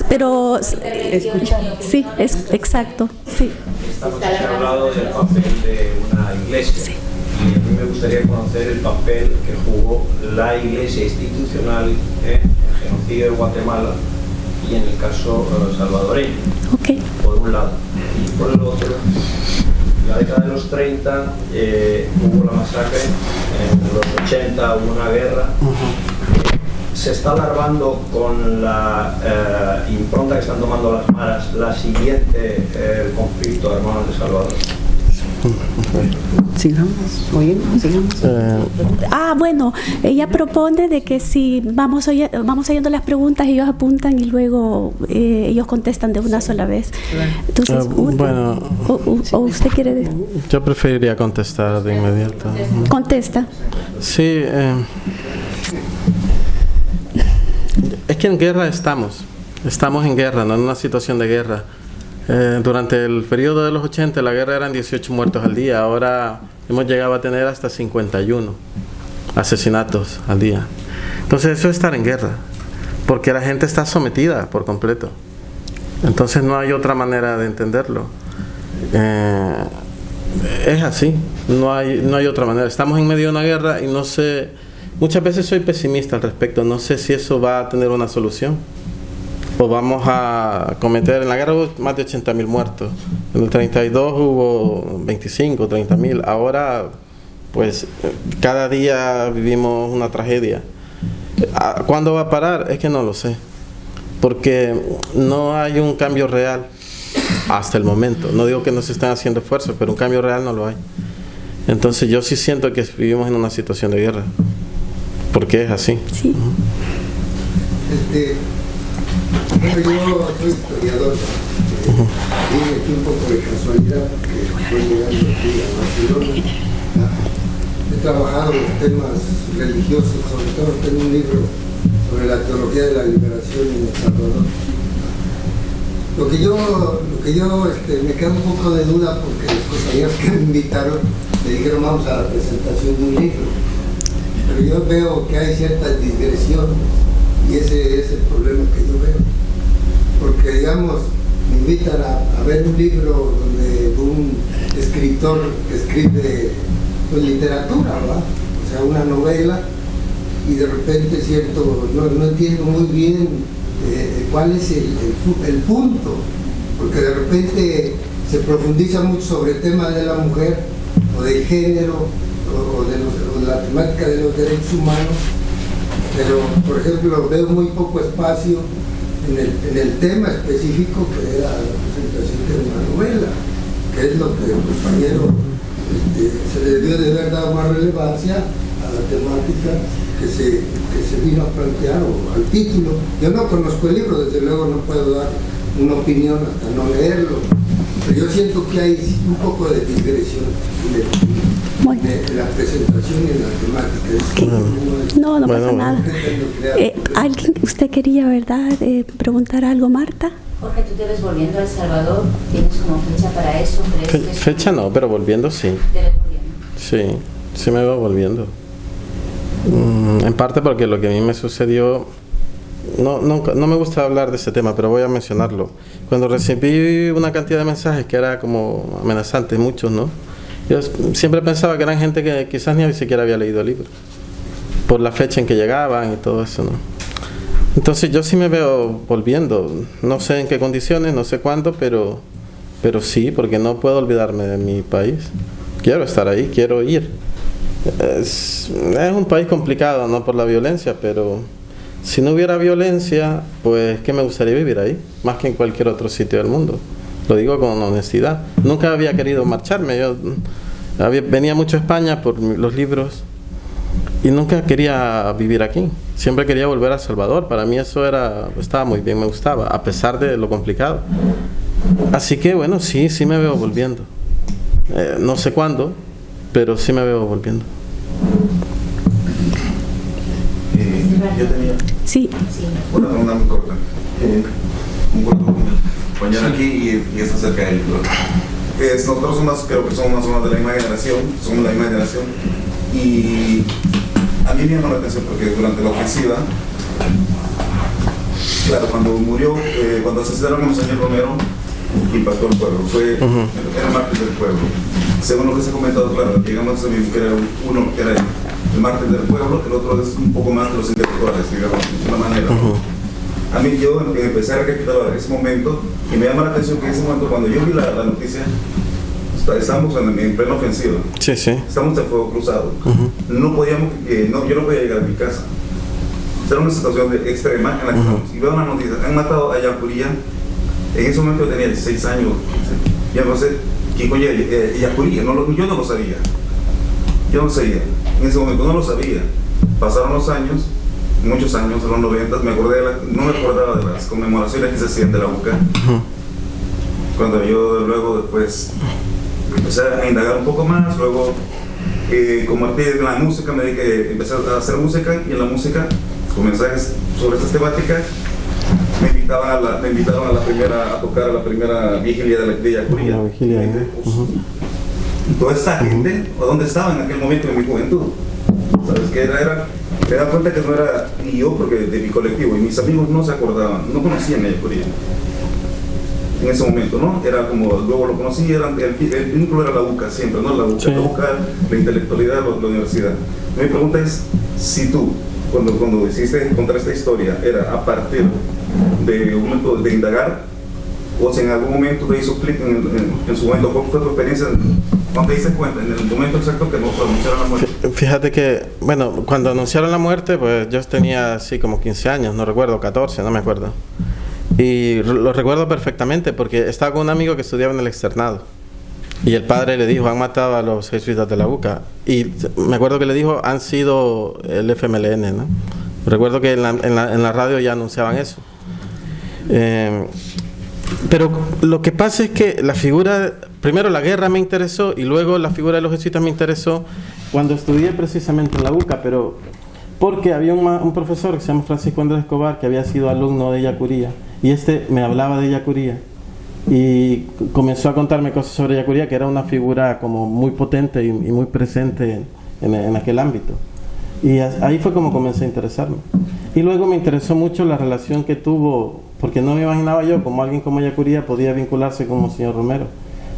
Pero escuchar. Sí, exacto. Sí. Estamos hablando del papel de una iglesia. Sí. Y a mí me gustaría conocer el papel que jugó la iglesia institucional en el genocidio de Guatemala y en el caso salvadoreño. Okay. Por un lado. Y por el otro, en la década de los 30 hubo la masacre, en los 80 hubo una guerra. Se está alargando con la impronta que están tomando las maras la siguiente conflicto de hermanos de Salvador. Sigamos. Bueno, ella propone de que si vamos oyendo las preguntas, ellos apuntan y luego ellos contestan de una sola vez. Entonces, o usted quiere decir. Yo preferiría contestar de inmediato. Contesta. Sí. Es que en guerra estamos en guerra, no en una situación de guerra. Durante el periodo de los 80, la guerra eran 18 muertos al día, ahora hemos llegado a tener hasta 51 asesinatos al día. Entonces eso es estar en guerra, porque la gente está sometida por completo. Entonces no hay otra manera de entenderlo. Es así, no hay otra manera. Estamos en medio de una guerra y no sé, muchas veces soy pesimista al respecto, no sé si eso va a tener una solución. O vamos a cometer, en la guerra hubo más de 80.000 muertos, en el 32 hubo 25, 30.000, ahora pues cada día vivimos una tragedia. ¿Cuándo va a parar? Es que no lo sé, porque no hay un cambio real hasta el momento. No digo que no se estén haciendo esfuerzos, pero un cambio real no lo hay. Entonces yo sí siento que vivimos en una situación de guerra, porque es así. Sí. Bueno, yo soy historiador, vine aquí un poco de casualidad porque estoy llegando aquí a Barcelona. He trabajado en temas religiosos, sobre todo tengo un libro sobre la teología de la liberación en El Salvador. Lo que yo me queda un poco de duda porque los compañeros que me invitaron me dijeron vamos a la presentación de un libro, pero yo veo que hay ciertas digresiones y ese es el problema que yo veo. Porque, digamos, me invitan a ver un libro donde un escritor que escribe pues, literatura, ¿verdad? O sea, una novela, y de repente, cierto, no entiendo muy bien cuál es el punto, porque de repente se profundiza mucho sobre el tema de la mujer, o del género, o de la temática de los derechos humanos, pero, por ejemplo, veo muy poco espacio en el tema específico que era la presentación de una novela, que es lo que el compañero se le debió de haber dado más relevancia a la temática que se vino a plantear o al título. Yo no conozco el libro, desde luego no puedo dar una opinión hasta no leerlo, pero yo siento que hay un poco de digresión en la presentación y en la temática. No pasa nada. ¿Alguien, usted quería, verdad, preguntar algo, Marta? Jorge, ¿tú te ves volviendo a El Salvador? ¿Tienes como fecha para eso? Fecha no, pero volviendo sí. ¿Te ves volviendo? Sí me veo volviendo. En parte porque lo que a mí me sucedió, no me gusta hablar de ese tema, pero voy a mencionarlo. Cuando recibí una cantidad de mensajes que era como amenazantes, muchos, ¿no? Yo siempre pensaba que eran gente que quizás ni siquiera había leído el libro, por la fecha en que llegaban y todo eso, ¿no? Entonces yo sí me veo volviendo, no sé en qué condiciones, no sé cuándo, pero sí, porque no puedo olvidarme de mi país. Quiero estar ahí, quiero ir. Es un país complicado, no por la violencia, pero si no hubiera violencia, pues que me gustaría vivir ahí, más que en cualquier otro sitio del mundo. Lo digo con honestidad. Nunca había querido marcharme. Yo venía mucho a España por los libros y nunca quería vivir aquí. Siempre quería volver a El Salvador. Para mí eso estaba muy bien, me gustaba, a pesar de lo complicado. Así que bueno, sí me veo volviendo. No sé cuándo, pero sí me veo volviendo. Yo tenía una pregunta muy corta. Un compañero aquí y está cerca del libro. Nosotros creo que somos más o menos de la misma generación, y a mí me llamó la atención porque durante la ofensiva, claro, cuando murió, cuando asesinaron a Monseñor Romero, impactó el pueblo, fue el mártir del pueblo. Según lo que se ha comentado, claro, digamos que era uno que era el mártir del pueblo, el otro es un poco más de los intelectuales, digamos, de una manera. A mí yo empecé a recapitular ese momento y me llama la atención que en ese momento, cuando yo vi la noticia, estábamos en plena ofensiva. Sí. Estamos en fuego cruzado. No podíamos, yo no podía llegar a mi casa. Era una situación extrema en la que estamos. Y veo una noticia, han matado a Yacuría. En ese momento yo tenía 16 años. Ya no sé quién coño Yacuría, yo no lo sabía. Yo no sabía. En ese momento no lo sabía. Pasaron los años, muchos años, en los 90, no me acordaba de las conmemoraciones que se hacían de la UCA. Cuando yo luego después empecé a indagar un poco más, luego como artista en la música me dediqué que empecé a hacer música, y en la música con mensajes sobre estas temáticas me invitaron a tocar a la primera vigilia de Yacuría. Y toda esta gente, ¿dónde estaba en aquel momento de mi juventud? ¿Sabes qué era? Me da cuenta que no era ni yo, porque de mi colectivo, y mis amigos no se acordaban, no conocían a Yacuría en ese momento, ¿no? Era como, luego lo conocí, el vínculo era la UCA siempre, ¿no? La UCA, la intelectualidad, la universidad. Mi pregunta es, si tú, cuando decidiste contar esta historia, era a partir de un momento de indagar, o si en algún momento te hizo clic en su momento, ¿cuál fue tu experiencia cuando te diste cuenta, en el momento exacto que anunciaron la muerte? Fíjate que, bueno, cuando anunciaron la muerte, pues yo tenía así como 15 años, no recuerdo, 14, no me acuerdo. Y lo recuerdo perfectamente porque estaba con un amigo que estudiaba en el externado. Y el padre le dijo, han matado a los jesuitas de la UCA. Y me acuerdo que le dijo, han sido el FMLN, ¿no? Recuerdo que en la radio ya anunciaban eso. Pero lo que pasa es que la figura, primero la guerra me interesó y luego la figura de los jesuitas me interesó cuando estudié precisamente en la UCA, pero porque había un profesor que se llama Francisco Andrés Escobar, que había sido alumno de Yacuría, y me hablaba de Yacuría y comenzó a contarme cosas sobre Yacuría, que era una figura como muy potente y muy presente en aquel ámbito. Y ahí fue como comencé a interesarme. Y luego me interesó mucho la relación que tuvo, porque no me imaginaba yo como alguien como Yacuría podía vincularse con Monseñor Romero.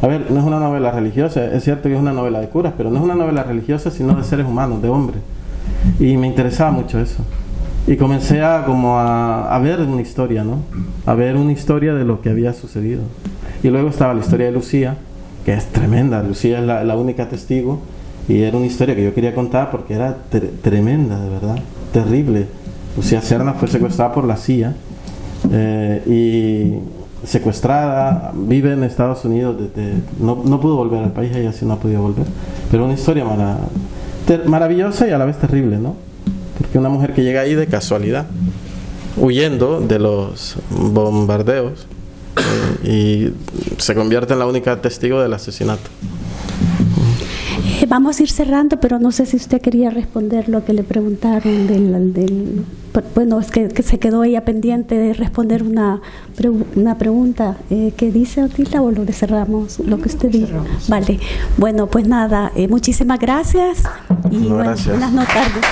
A ver, no es una novela religiosa, es cierto que es una novela de curas, pero no es una novela religiosa, sino de seres humanos, de hombres. Y me interesaba mucho eso. Y comencé a ver una historia, ¿no? A ver una historia de lo que había sucedido. Y luego estaba la historia de Lucía, que es tremenda. Lucía es la única testigo. Y era una historia que yo quería contar porque era tremenda, de verdad, terrible. Lucía Serna fue secuestrada por la CIA y secuestrada, vive en Estados Unidos, no pudo volver al país, ella sí no ha podido volver. Pero una historia maravillosa y a la vez terrible, ¿no? Porque una mujer que llega ahí de casualidad, huyendo de los bombardeos, y se convierte en la única testigo del asesinato. Vamos a ir cerrando, pero no sé si usted quería responder lo que le preguntaron del bueno, es que se quedó ella pendiente de responder una pregunta. ¿Qué dice Otilia o lo cerramos? Lo que usted dijo. Vale. Bueno, pues nada, muchísimas gracias y gracias. buenas tardes.